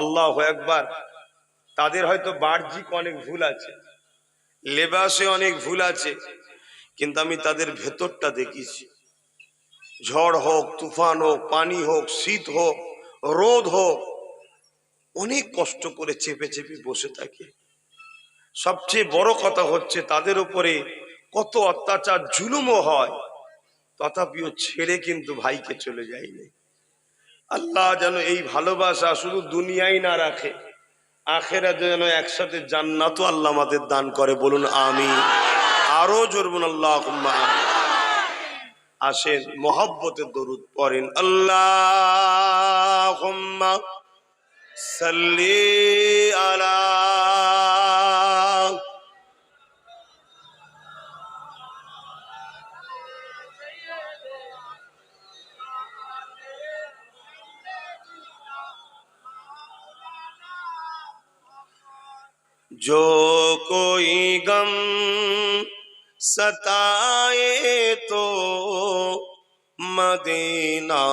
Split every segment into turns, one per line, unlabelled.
আল্লাহু আকবার। তাদের হয়তো বাহ্যিক অনেক ভুল আছে, লেবাসে অনেক ভুল আছে, কিন্তু আমি তাদের ভেতরটা দেখেছি। ঝড় হোক, তুফান হোক, পানি হোক, শীত হোক, রোদ হোক, অনেক কষ্ট করে চেপে চেপে বসে থাকে। সবচেয়ে বড় কথা হচ্ছে তাদের উপরে কত অত্যাচার জুলুমও হয়, তথাপিও ছেড়ে কিন্তু ভাইকে চলে যায়নি। আল্লাহ যেন এই ভালোবাসা শুধু দুনিয়ায় না রাখে, আখিরাতে যেন একসাথে জান্নাতও আল্লাহ আমাদের দান করে। বলুন আমিন। আরো জোর বলুন আল্লাহুম্মা আমিন। আসেন মহব্বতের দরুদ পড়েন। আল্লাহুম্মা সাল্লি আলা जो कोई गम सताए तो मदीना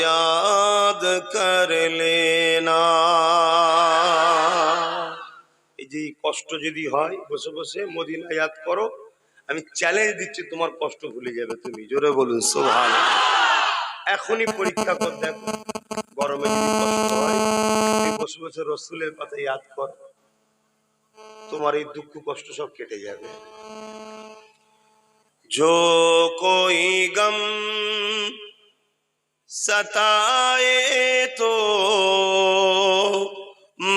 याद कर लेना। এই যে কষ্ট যদি হয়, বসে বসে মদিনা ইয়াদ করো। আমি চ্যালেঞ্জ দিচ্ছি, তোমার কষ্ট ভুলে যাবে তুমি। জোরে বলুন সুবহানাল্লাহ। এখনই পরীক্ষা কর, দেখো গরমে যদি কষ্ট হয়, তুমি বসে বসে রসুলের কথা ইয়াদ কর, তোমার এই দুঃখ কষ্ট সব কেটে যাবে। जो कोई गम सताए तो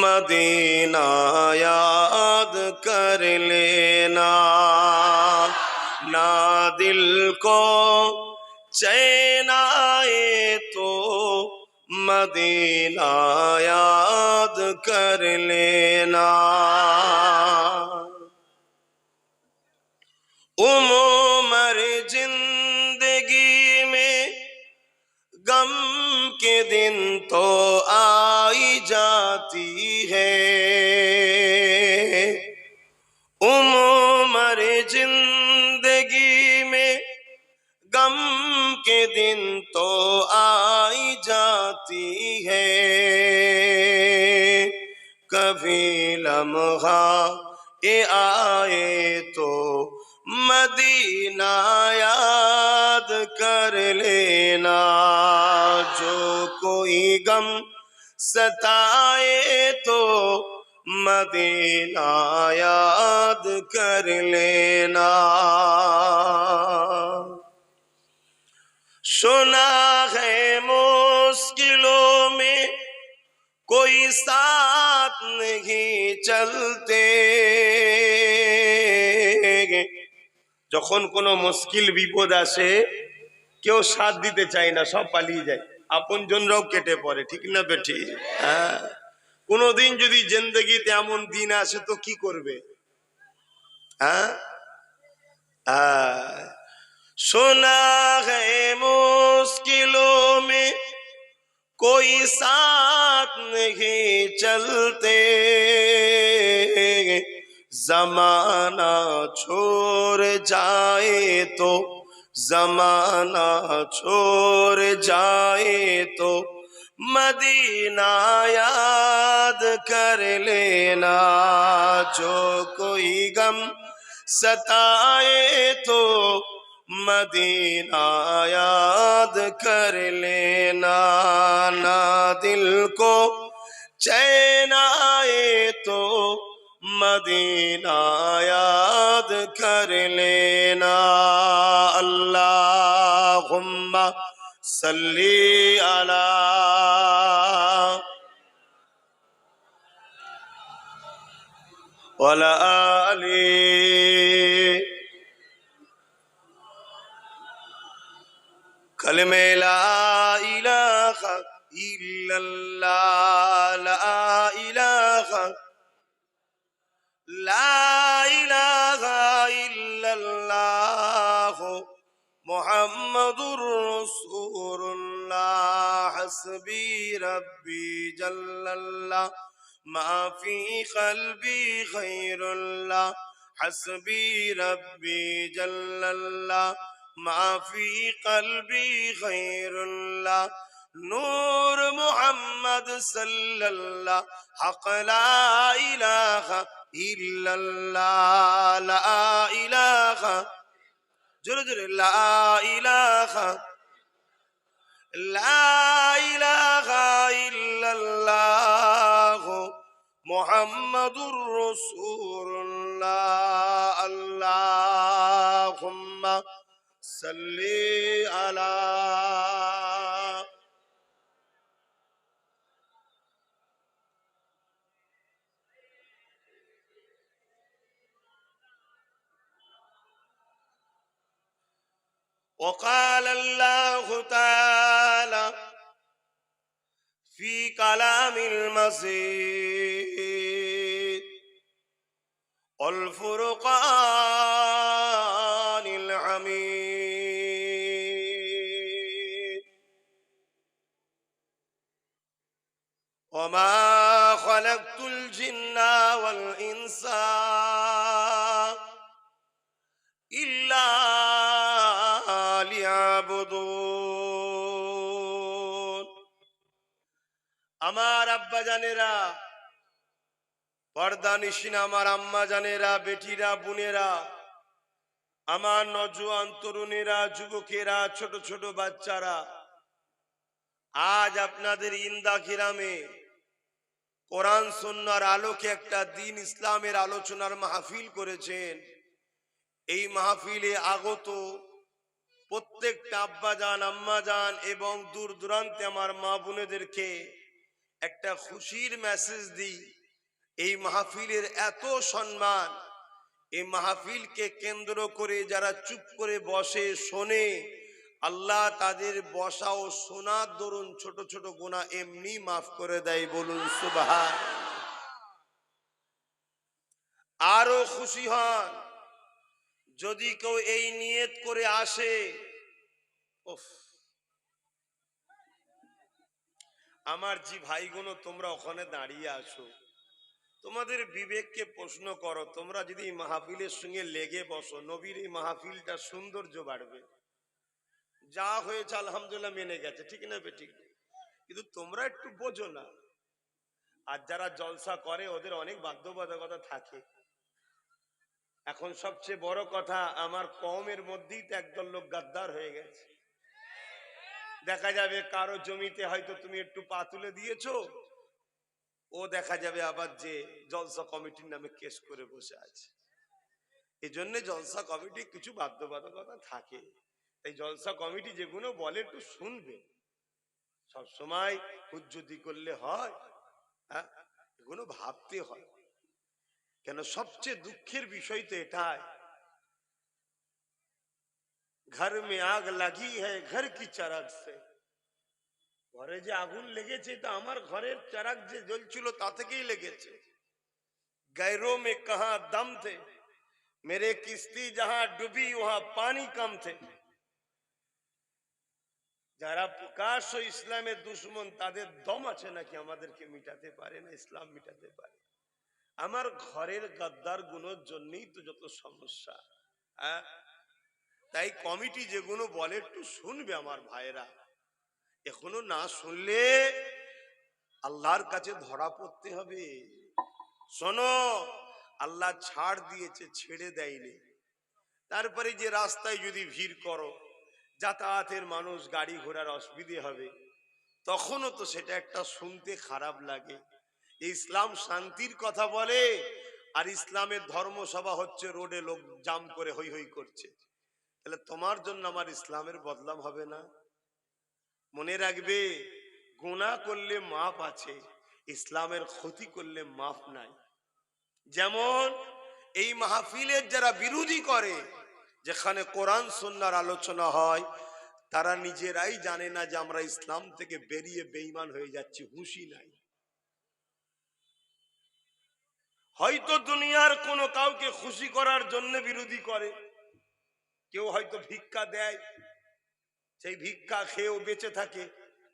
मदीना याद कर लेना। ना दिल को चैन आए तो मदीना याद कर लेना। उमर जिंदगी में गम के दिन तो आई जाती है। उमर जिंदगी में गम के दिन तो आई जाती है। कभी लम्हा ये आए तो मदीना याद कर लेना। जो कोई गम सताए तो मदीना याद कर लेना। सुना है मुश्किलों में कोई साथ नहीं चलते। যখন কোনো মুশকিল বিপদ আসে, কেউ সাথ দিতে চায় না, সব পালিয়ে যায়, আপনজনরাও কেটে পড়ে। ঠিক না বেঠি? হ্যাঁ। কোনোদিন যদি জিন্দেগিতে এমন দিন আসে তো কি করবে? হ্যাঁ। सुना है मुश्किलों में कोई साथ नहीं चलते। जमाना छोड़ जाए तो, जमाना छोड़ जाए तो मदीना याद कर लेना। जो कोई गम सताए तो मदीना याद कर लेना। ना दिल को चैन आए तो मदीना याद कर लेना। अल्लाहुम्मा सल्ली अला वला आली कलमे ला इलाहा इल्लल्लाह, ला इलाहा इल्लल्लाह मुहम्मदुर रसूलुल्लाह। हस्बी रब्बी जल्लल्लाह माफी क़ल्बी खैरुल्लाह। हस्बी रब्बी जल्लल्लाह माफी क़ल्बी खैरुल्लाह। নূর মুহাম্মদ সাল্লাল্লাহ হক লা ইলাহা ইল্লাল্লাহ লা ইলাহা জোরে জোরে লা ইলাহা লা ইলাহা ইল্লাল্লাহ মুহাম্মাদুর রাসূলুল্লাহ আল্লাহুম্মা সাল্লি আলা وقال الله تعالى في كلام المجيد والفرقان الحميد وما خلقت الجن والإنس إلا লিয়াবুদুন। আমার আব্বা জানেরা, পর্দানিশিন আমার আম্মা জানেরা, বেটিরা, বোনেরা, আমার নওজোয়ান তরুণেরা, যুবকেরা, ছোট ছোট বাচ্চারা, আজ আপনাদের ইন্দাখিরামে কোরআন সুন্নাহর আলোকে একটা দ্বীন ইসলামের আলোচনার মাহফিল করেছেন। এই মাহফিলে আগত প্রত্যেকটা আব্বাজান, আম্মাজান এবং দূর দূরান্তে আমার মা বোনেদেরকে একটা খুশির মেসেজ দিই। এই মাহফিলের এত সম্মান, এই মাহফিলকে কেন্দ্র করে যারা চুপ করে বসে শোনে, আল্লাহ তাদের বসা ও শোনার দরুন ছোট ছোট গুনাহ এমনি মাফ করে দেয়, বলুন সুবহান। আরো খুশি হন যদি কেউ এই নিয়ত করে আসে, আমার জি ভাইগুলো তোমরা ওখানে দাঁড়িয়ে আছো, তোমাদের বিবেককে প্রশ্ন করো, তোমরা যদি এই মাহফিলের সঙ্গে লেগে বসো, নবীর এই মাহফিলটা সৌন্দর্য বাড়বে। যা হয়েছে আলহামদুলিল্লাহ মেনে গেছে, ঠিক না বেঠিক? কিন্তু তোমরা একটু বোঝো না। আর যারা জলসা করে ওদের অনেক বাধ্যবাধকতা থাকে। এখন সবচেয়ে বড় কথা, আমার কওমের মধ্যেই তো একদল লোক গাদ্দার হয়ে গেছে। দেখা যাবে কারো জমিতে হয়তো তুমি একটু পা তুলে দিয়েছো, ও দেখা যাবে আবার যে জলসা কমিটির নামে কেস করে বসে আছে। এই জন্য জলসা কমিটি কিছু বাধ্যবাধকতা থাকে। এই জলসা কমিটি যেগুলো বলে একটু শুনবে। সব সময় হুজ্জতি করলে হয়? হ্যাঁ, এগুলো ভাবতে হয়। কেন সবচেয়ে দুঃখের বিষয় তো এটাই, ঘর মে আগ লাগি হ্যায় ঘর কি চারাগ সে। ঘরে যে আগুন লেগেছে তা আমার ঘরের চারাক যে জ্বলছিল তা থেকেই লেগেছে। গैरों में कहां दम थे, मेरे किस्ती जहां डूबी वहां पानी कम थे। যারা প্রকাশ ও ইসলামের দুশ্মন, তাদের দম আছে নাকি আমাদেরকে মিটাতে পারে না, ইসলাম মিটাতে পারে। আমার ঘরের গাদ্দার গুলোর জন্যই তো যত সমস্যা। হ্যাঁ, তাই কমিটি যেগুলো বলে একটু শুনবে আমার ভাইরা। এখনো না শুনলে আল্লাহর কাছে ধরা পড়তে হবে। শোনো, আল্লাহ ছাড় দিয়েছে, ছেড়ে দেয়নি। তারপরে যে রাস্তায় যদি ভিড় করো, যাতায়াতের মানুষ, গাড়ি ঘোড়ার অসুবিধে হবে, তখনও তো সেটা একটা শুনতে খারাপ লাগে। ইসলাম শান্তির কথা বলে, আর ইসলামের ধর্মসভা হচ্ছে রোডে লোক জাম করে হই হই করছে। তাহলে তোমার জন্য আমার ইসলামের বদনাম হবে না? মনে রাখবে, গুনাহ করলে মাফ আছে, ইসলামের ক্ষতি করলে মাফ নাই। যেমন এই মাহফিলের যারা বিরোধী করে, যেখানে কোরআন সুন্নাহর আলোচনা হয়, তারা নিজেরাই জানে না যে আমরা ইসলাম থেকে বেরিয়ে বেঈমান হয়ে যাচ্ছি, হুঁশই নাই। হয়তো দুনিয়ার কোনো কাউকে খুশি করার জন্য বিরোধী করে। কেউ হয়তো ভিক্ষা দেয়, সেই ভিক্ষা খেয়েও বেঁচে থাকে,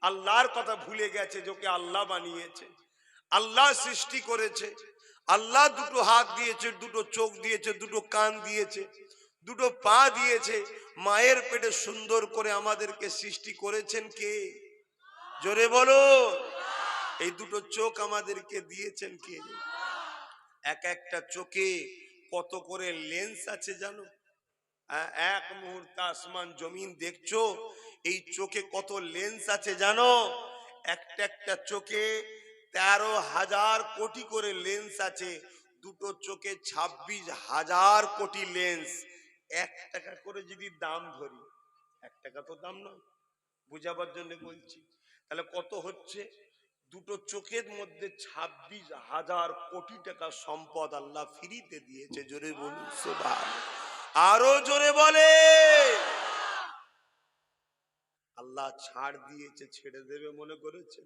আল্লাহর কথা ভুলে গেছে, যাকে আল্লাহ বানিয়েছে, আল্লাহ সৃষ্টি করেছে, আল্লাহ দুটো হাত দিয়েছে, দুটো চোখ দিয়েছে, দুটো কান দিয়েছে, দুটো পা দিয়েছে। মায়ের পেটে সুন্দর করে আমাদেরকে সৃষ্টি করেছেন কে? জোরে বলো। এই দুটো চোখ আমাদেরকে দিয়েছেন কে? এক একটা চোখে কত করে লেন্স আছে জানো? এক মুহূর্তে আসমান জমিন দেখছো, এই চোখে কত লেন্স আছে জানো? একটা একটা চোখে 13,000 কোটি করে লেন্স আছে। দুটো চোখে 26,000 কোটি লেন্স। 1 টাকা করে যদি দাম ধরি, 1 টাকা তো দাম নয়, বুঝাবার জন্য বলছি, তাহলে কত হচ্ছে? দুটো চোখের মধ্যে 26,000 কোটি টাকা সম্পদ আল্লাহ ফ্রিতে দিয়েছে। জোরে বলুন সুবহান। আরো জোরে বলে। আল্লাহ ছাড় দিয়েছে, ছেড়ে দেবে মনে করেছে?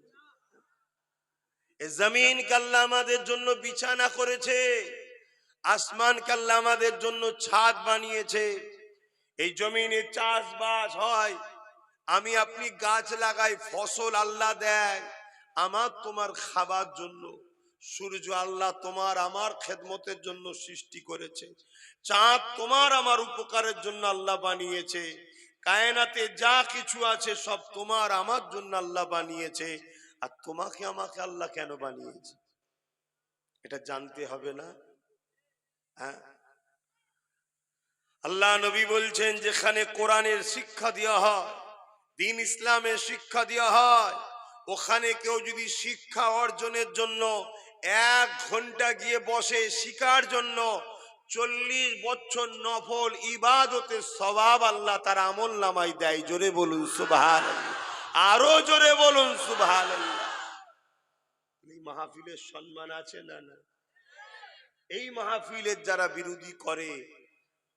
এই জমিন আল্লাহ আমাদের জন্য বিছানা করেছে, আসমান আল্লাহ আমাদের জন্য ছাদ বানিয়েছে। এই জমিনে চাষবাস হয়, আমি আপনি গাছ লাগাই, ফসল আল্লাহ দেয় আমার তোমার খাবার জন্য। সূর্য আল্লাহ তোমার আমার খেদমতের জন্য সৃষ্টি করেছে। চাঁদ তোমার আমার উপকারের জন্য আল্লাহ বানিয়েছে। কায়নাতে যা কিছু আছে সব তোমার আমার জন্য আল্লাহ বানিয়েছে। আর তোমাকে আমাকে আল্লাহ কেন বানিয়েছে এটা জানতে হবে না? হ্যাঁ, আল্লাহ নবী বলছেন যেখানে কোরআনের শিক্ষা দেওয়া হয়, দ্বীন ইসলামের শিক্ষা দেওয়া হয়, ওখানে কেউ যদি শিক্ষা অর্জনের জন্য 1 ঘন্টা গিয়ে বসে শিখার জন্য, 40 বছর নফল ইবাদতের সওয়াব আল্লাহ তার আমল নামায় দেয়। জোরে বলুন সুবহানাল্লাহ। আরো জোরে বলুন সুবহানাল্লাহ। এই মাহফিলের সম্মান আছে না? না। এই মাহফিলের যারা বিরোধী করে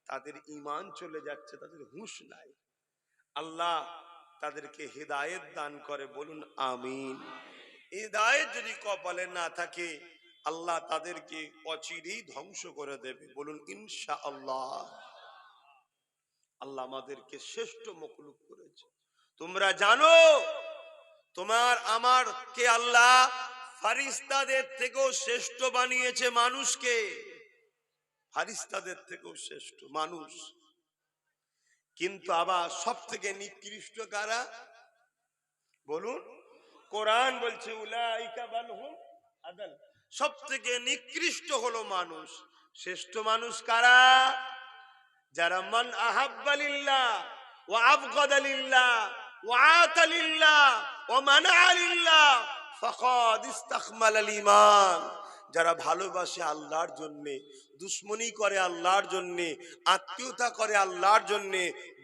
তাদের ঈমান চলে যাচ্ছে, তাদের হুঁশ নাই। আল্লাহ তাদেরকে হিদায়াত দান করে, বলুন আমিন। হিদায়াত যদি কপালে না থাকে আল্লাহ তাদেরকে অচিরেই ধ্বংস করে দেবে, বলুন ইনশাআল্লাহ। আল্লাহ আমাদেরকে শ্রেষ্ঠ মখলুক করেছে। তোমরা জানো তোমার আমার কে আল্লাহ ফারিস্তাদের থেকেও শ্রেষ্ঠ বানিয়েছে মানুষকে। ফারিস্তাদের থেকেও শ্রেষ্ঠ মানুষ। কিন্তু আবার সব থেকে নিকৃষ্ট কারা বলুন? কোরআন বলছে উলাইকা বালহুম আদাল, সব থেকে নিকৃষ্ট হলো মানুষ। শ্রেষ্ঠ মানুষ কারা? যারা মান আহাব্বা লিল্লাহ ওয়া আবগাদা লিল্লাহ ওয়া আতা লিল্লাহ ওয়া মানা লিল্লাহ ফাকাদ ইস্তাকমালাল ঈমান। যারা ভালোবাসে আল্লাহর জন্য, দুশ্মনী করে আল্লাহর জন্য, আত্মীয়তা করে আল্লাহর জন্য,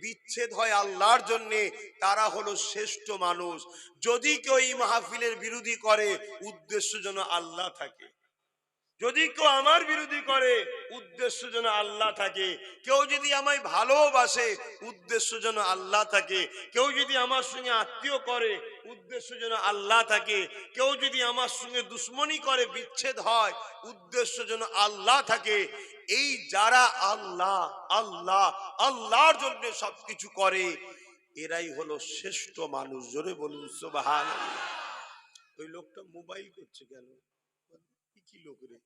বিচ্ছেদ হয় আল্লাহর জন্য, তারা হলো শ্রেষ্ঠ মানুষ। যদি কেউ এই মাহফিলের বিরোধী করে উদ্দেশ্য যেন আল্লাহ থাকে, যদি কেউ আমার বিরোধী করে উদ্দেশ্য যেন আল্লাহ থাকে, কেউ যদি আমায় ভালোবাসে উদ্দেশ্য যেন আল্লাহ থাকে, কেউ যদি আমার সঙ্গে আত্মীয় করে উদ্দেশ্য যেন আল্লাহ থাকে, কেউ যদি আমার সঙ্গে দুশ্মনী করে বিচ্ছেদ হয় উদ্দেশ্য যেন আল্লাহ থাকে। এই যারা আল্লাহ আল্লাহ আল্লাহর জন্য সবকিছু করে এরাই হলো শ্রেষ্ঠ মানুষ। জোরে বলুন সুবহানাল্লাহ। ওই লোকটা মোবাইল করছে কেন? কি লোক রে?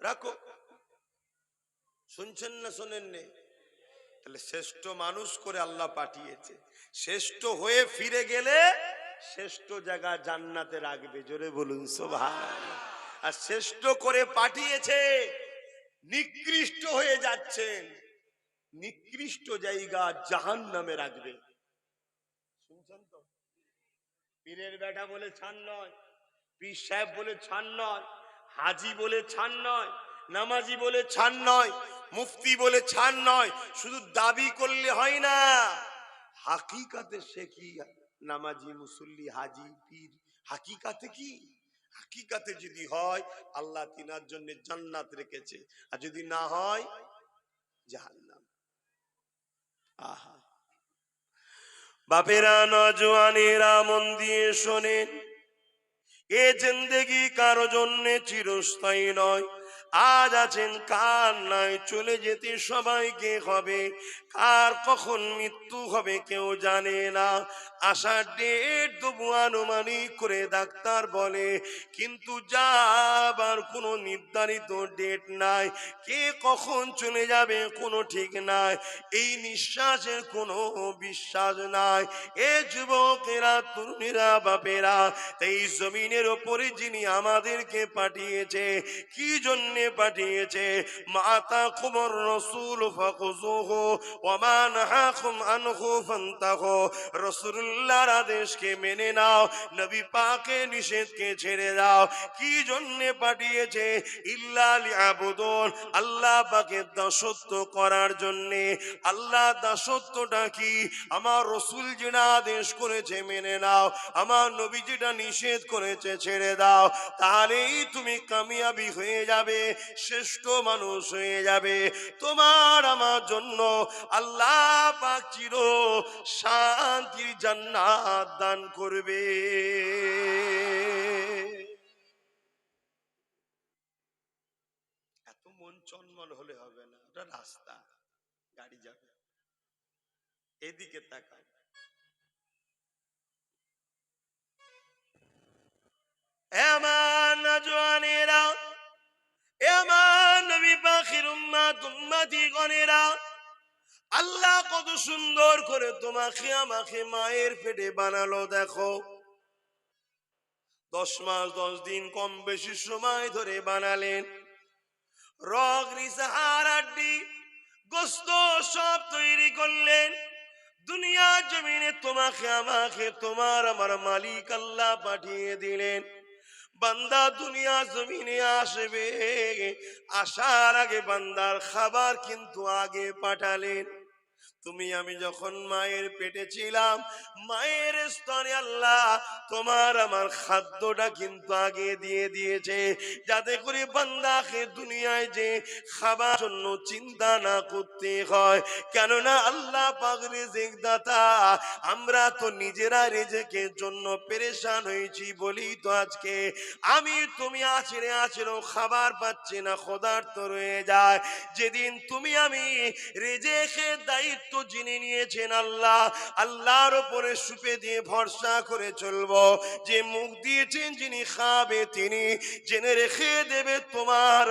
রাখো, শুনছেন না শোনেন নে? তাহলে শ্রেষ্ঠ মানুষ করে আল্লাহ পাঠিয়েছে, শ্রেষ্ঠ হয়ে ফিরে গেলে শ্রেষ্ঠ জায়গা জান্নাতে রাখবে। জোরে বলুন সুবহানাল্লাহ। আর শ্রেষ্ঠ করে পাঠিয়েছে, নিকৃষ্ট হয়ে যাচ্ছেন, নিকৃষ্ট জায়গা জাহান্নামে রাখবে। শুনছেন তো? পীরের বেটা বলে ছাড় নয়, পীর সাহেব বলে ছাড় নয়, হাজি বলে ছাড় নয়, নামাজি বলে ছাড় নয়, মুফতি বলে ছাড় নয়। শুধু দাবি করলে হয় না, হাকিকাতে সে কি নামাজি, মুসল্লি, হাজি, পীর, হাকিকাতে কি? হাকিকাতে যদি হয় আল্লাহ তিনার জন্য জান্নাত রেখেছে, আর যদি না হয় জাহান্নাম। আহা বাপেরা, নওজওয়ানেরা মন দিয়ে শোনেন, এ জিন্দেগি কারো জন্য চিরস্থায়ী নয়। আজ আছেন, কার নাই চলে যেতে সবাইকে হবে, কার কখন মৃত্যু হবে কেউ জানে না। আসার ডেট তবু আনুমানিক করে ডাক্তার বলে, কিন্তু যাবার কোনো নির্ধারিত ডেট নাই। কে কখন চলে যাবে কোনো ঠিক নাই। এই নিঃশ্বাসের কোনো বিশ্বাস নাই। এ যুবকেরা, তরুণীরা, বাপেরা, এই জমিনের ওপরে যিনি আমাদেরকে পাঠিয়েছে, কি জন্যে পাঠিয়েছে? মাতা কুমর রসুল ফাকুজুহু ওয়া মা নাহাকুম আনহু ফান্তাহু। রাসূলুল্লাহর আদেশকে মেনে নাও, নবী পাকের নিষেধকে ছেড়ে দাও। কি জন্যে পাঠিয়েছে? ইল্লা লিয়াবুদুন, আল্লাহ পাকের দাসত্ব করার জন্যে। আল্লাহ দাসত্বটা কি? আমার রসুল যেটা আদেশ করেছে মেনে নাও, আমার নবী যেটা নিষেধ করেছে ছেড়ে দাও, তাহলেই তুমি কামিয়াবি হয়ে যাবে, শ্রেষ্ঠ মানুষ হয়ে যাবে। তোমার আমার জন্য আল্লাহ পাক চির শান্তির জান্নাত দান করবে। এত মন চনমন হলে হবে না, ওটা রাস্তা, গাড়ি যাবে। এদিকে তাকাও, আমার নজওয়ানেরা, আমার নবী পাখির উম্মত উম্মতিগণেরা, আল্লাহ কত সুন্দর করে তোমাকে আমাকে মায়ের পেটে বানালো। দেখো, 10 মাস 10 দিন কম বেশি সময় ধরে বানালেন। রগ নিসাহার হাড্ডি গোস্ত সব তৈরি করলেন। দুনিয়া জমিনে তোমাকে আমাকে তোমার আমার মালিক আল্লাহ পাঠিয়ে দিলেন। বান্দা দুনিয়া জমিনে আসবে, আসার আগে বান্দার খাবার কিন্তু আগে পাঠালেন। তুমি আমি যখন মায়ের পেটে ছিলাম, মায়ের স্তনে আল্লাহ তোমার আমার খাদ্যটা কিন্তু আগে দিয়ে দিয়েছে, যাতে করে বান্দাকে দুনিয়ায় যে খাবার জন্য চিন্তা না করতে হয়। কেননা আল্লাহ পাক রিজিক দাতা, আমরা তো নিজেরা রিজিকের জন্য পেরেশান হয়েছি বলি তো আজকে আমি তুমি আছড়ে আছড়ে খাবার পাচ্ছি না, ক্ষুধার্ত রয়ে যায়। যেদিন তুমি আমি রিজিকের দায়িত্ব যিনি নিয়েছেন আল্লাহ, আল্লাহর উপরে সুপে দিয়ে ভরসা করে চলবো। যে মুখ দিয়েছেন যিনি খাবে তিনি জেনে রেখে দেবে, তোমার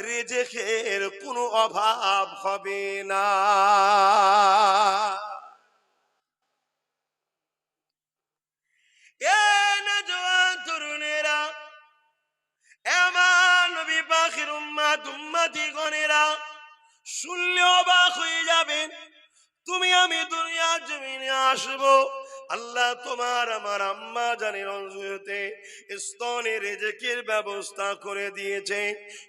রিজিকের কোনো অভাব হবে না। এ নওজোয়ান তরুণেরা, আমার নবী পাখির উম্মত উম্মতিগণেরা, শুনলে অবাক হয়ে যাবেন। তুমি আমি দুনিয়ার জমিনে আসবো, আল্লাহ তোমার আমার আম্মা জানের অঞ্জুতে স্তনে রিজিকের ব্যবস্থা করে দিয়েছে।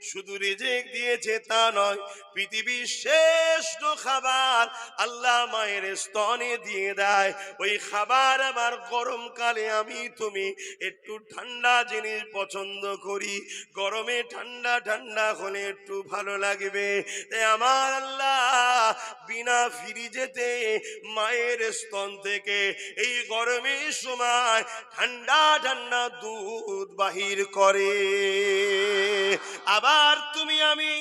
শুধু রিজিক দিয়েছে তা নয়, পৃথিবীর শ্রেষ্ঠ খাবার আল্লাহ মায়ের স্তনে দিয়ে দেয়। ওই খাবার আবার গরমকালে আমি তুমি একটু ঠান্ডা জিনিস পছন্দ করি, গরমে ঠান্ডা ঠান্ডা হলে একটু ভালো লাগবে। আমার আল্লাহ বিনা ফ্রিজেতে মায়ের স্তন থেকে এই গরমের সময় ঠান্ডা ঠান্ডা দুধ বাহির করে। আবার তুমি আমি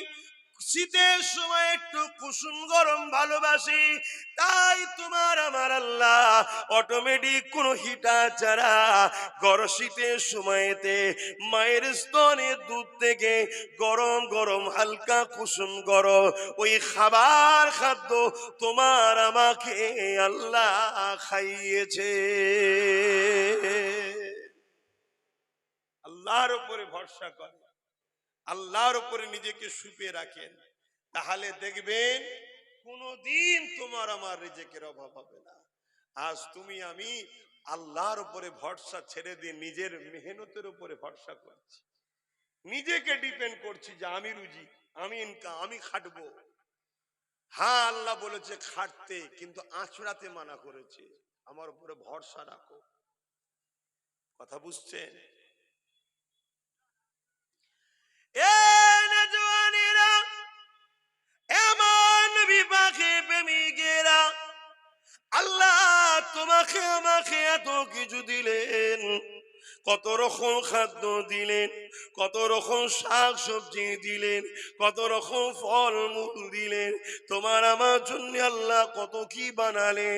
শীতের সময় একটু কুসুম গরম ভালোবাসি, তাই তোমার আমার আল্লাহ অটোমেটিক কোন হিটার ছাড়া শীতের সময়তে মায়ের স্তনের দুধ থেকে গরম গরম হালকা কুসুম গরম ওই খাবার খাদ্য তোমার আমাকে আল্লাহ খাইয়েছে। আল্লাহর উপরে ভরসা করে, আল্লাহর উপরে নিজেকে সুপে রাখেন, তাহলে দেখবেন কোনদিন তোমার আমার রিজিকের অভাব হবে না। আজ তুমি আমি আল্লাহর উপরে ভরসা ছেড়ে দিয়ে নিজের মেহনতের উপরে ভরসা করছি, নিজেকে ডিপেন্ড করছি যে আমি রুজি, আমি ইনকাম, আমি খাটবো। হ্যাঁ, আল্লাহ বলেছে খাটতে, কিন্তু আঁচড়াতে মানা করেছে। আমার উপরে ভরসা রাখো। কথা বুঝছেন? এ নওজোয়ানেরা, এমন বিপাকে প্রেমিকেরা, আল্লাহ তোমাকে আমাকে এত কিছু দিলেন, কত রকম খাদ্য দিলেন, কত রকম শাক সবজি দিলেন, কত রকম ফল মূল দিলেন, তোমার আমার জন্য আল্লাহ কত কি বানালে।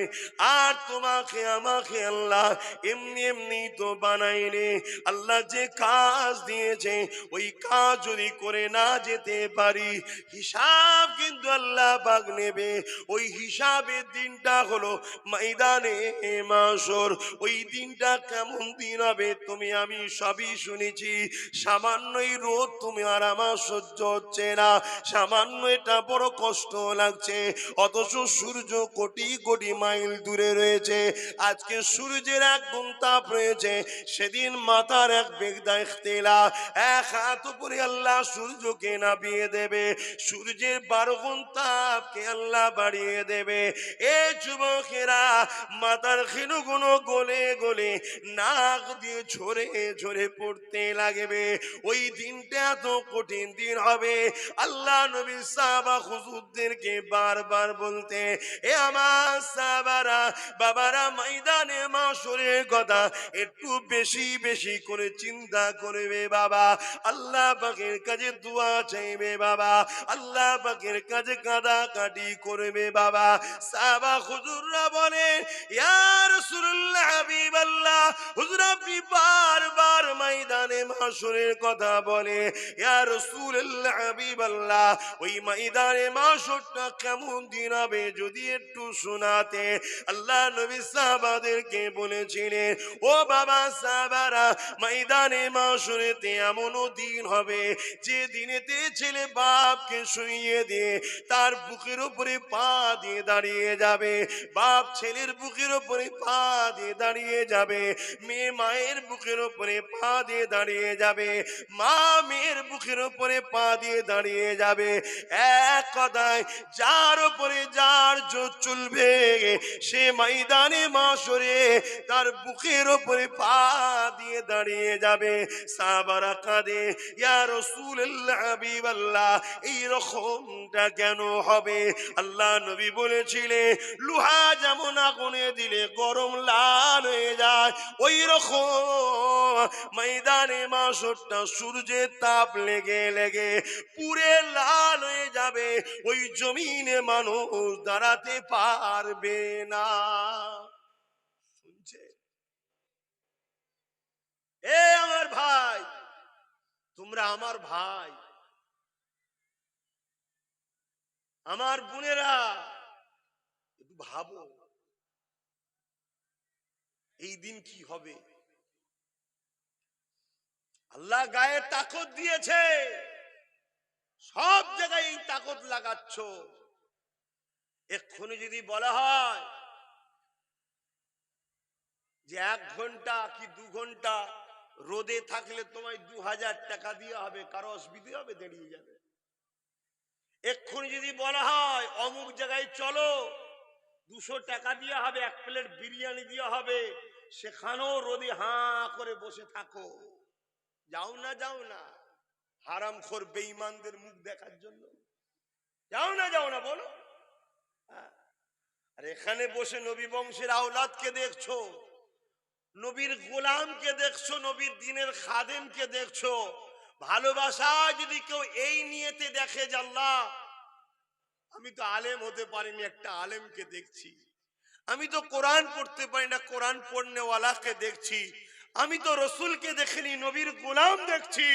আর তোমাকে আমাকে আল্লাহ এমনি এমনি তো বানাইলে। আল্লাহ যে কাজ দিয়েছে ওই কাজ যদি করে না যেতে পারি, হিসাব কিন্তু আল্লাহ পাক নেবে। ওই হিসাবের দিনটা হলো ময়দানে মাশর। ওই দিনটা কেমন দিন হবে তুমি আমি সবই শুনেছি। সামান্যই রোদ তুমি আর আমার সহ্য হচ্ছে না, সামান্য এটা বড় কষ্ট লাগছে, অথচ সূর্য কোটি কোটি মাইল দূরে রয়েছে। আজকে সূর্যের এক গুণ তাপ রয়েছে, সেদিন মাথার এক বেগদা ইখতিলা, এক হাত উপরে আল্লাহ সূর্যকে নামিয়ে দেবে, সূর্যের 12 গুণ তাপকে আল্লাহ বাড়িয়ে দেবে। এ যুবকেরা, মাথার খিনুগুলো গলে গলে নাক দিয়ে ঝরে ঝরে পড়তে লাগবে। ওই দিনটা এত কঠিন দিন হবে। আল্লাহ নবী সাহাবা হুজুরদেরকে বারবার বলতে, এ আমার সাহাবারা, বাবারা, ময়দানে মাশরের কথা একটু বেশি বেশি করে চিন্তা করবে বাবা, আল্লাহ পাকের কাছে দোয়া চাইবে বাবা, আল্লাহ পাকের কাছে কাঁদাকাটি করবে বাবা। সাহাবা হুজুররা বলে, ইয়া রাসূলুল্লাহ, হাবিবাল্লাহ, হুজুর আপনি বারবার ময়দানে মাশরের কথা বলে, ইয়া রাসূলুল্লাহ, হাবিবাল্লাহ, ওই ময়দানে মাশরটা কেমন দিন হবে যদি একটু শোনাতে। আল্লাহ নবী সাহাবাদেরকে বলেছিলেন, ও বাবা সাহাবারা, ময়দানে মাশরেতে এমনও দিন হবে যে দিনেতে ছেলে বাপকে শুইয়ে দিয়ে তার বুকের উপরে পা দিয়ে দাঁড়িয়ে যাবে, বাপ ছেলের বুকের উপরে পা দিয়ে দাঁড়িয়ে যাবে, মেয়ে মায়ের বুকের উপরে পা দিয়ে দাঁড়িয়ে যাবে, মা মেয়ের বুকের উপরে পা দিয়ে দাঁড়িয়ে যাবে। এক কথায় যার উপরে যার জোর চলবে সে ময়দানে মাশরে তার বুকের উপরে পা দিয়ে দাঁড়িয়ে যাবে। সাহাবারা কাঁদে, ইয়া রাসূলুল্লাহ, হাবিবাল্লাহ, এই রকমটা কেন হবে? আল্লাহ নবী বলেছিলেন, লোহা যেমন আগুনে দিলে গরম লাল হয়ে যায়, ওই রকম ময়দানে মাশরটা সূর্যের তাপ লেগে লেগে পুরে লাল হয়ে যাবে, ওই জমিনে মানুষ দাঁড়াতে পারবে না। শুনছে? এ আমার ভাই, তোমরা আমার ভাই, আমার বোনেরা, একটু ভাবো এই দিন কি হবে। আল্লাহ গায়ে তাকত দিয়েছে, সব জায়গায় এই তাকত লাগাচ্ছ। এক্ষুনি যদি বলা হয় যে 1 ঘন্টা কি 2 ঘন্টা রোদে থাকলে তোমায় 2000 টাকা দিয়ে হবে, কারো অসুবিধা হবে? দাঁড়িয়ে যাবে। এক্ষুনি যদি বলা হয় অমুক জায়গায় চলো, 200 টাকা দিয়ে হবে, 1 প্লেট বিরিয়ানি দিয়ে হবে, সেখানেও রোদে হাঁ করে বসে থাকো। যাও না? যাও না? হারামখোর বেঈমানদের মুখ দেখার জন্য যাও না? যাও না বলো? আর এখানে বসে নবী বংশের আওলাদকে দেখছো, নবীর গোলামকে দেখছো, নবীর দ্বীনের খাদেমকে দেখছো। ভালোবাসা যদি কেউ এই নিয়েতে দেখে যে আল্লাহ আমি তো আলেম হতে পারিনি, একটা আলেমকে দেখছি, আমি তো কোরআন পড়তে পারি না, কোরআন পড়নেওয়ালাকে দেখছি, আমি তো রসুলকে দেখিনি, নবীর গোলাম দেখছি,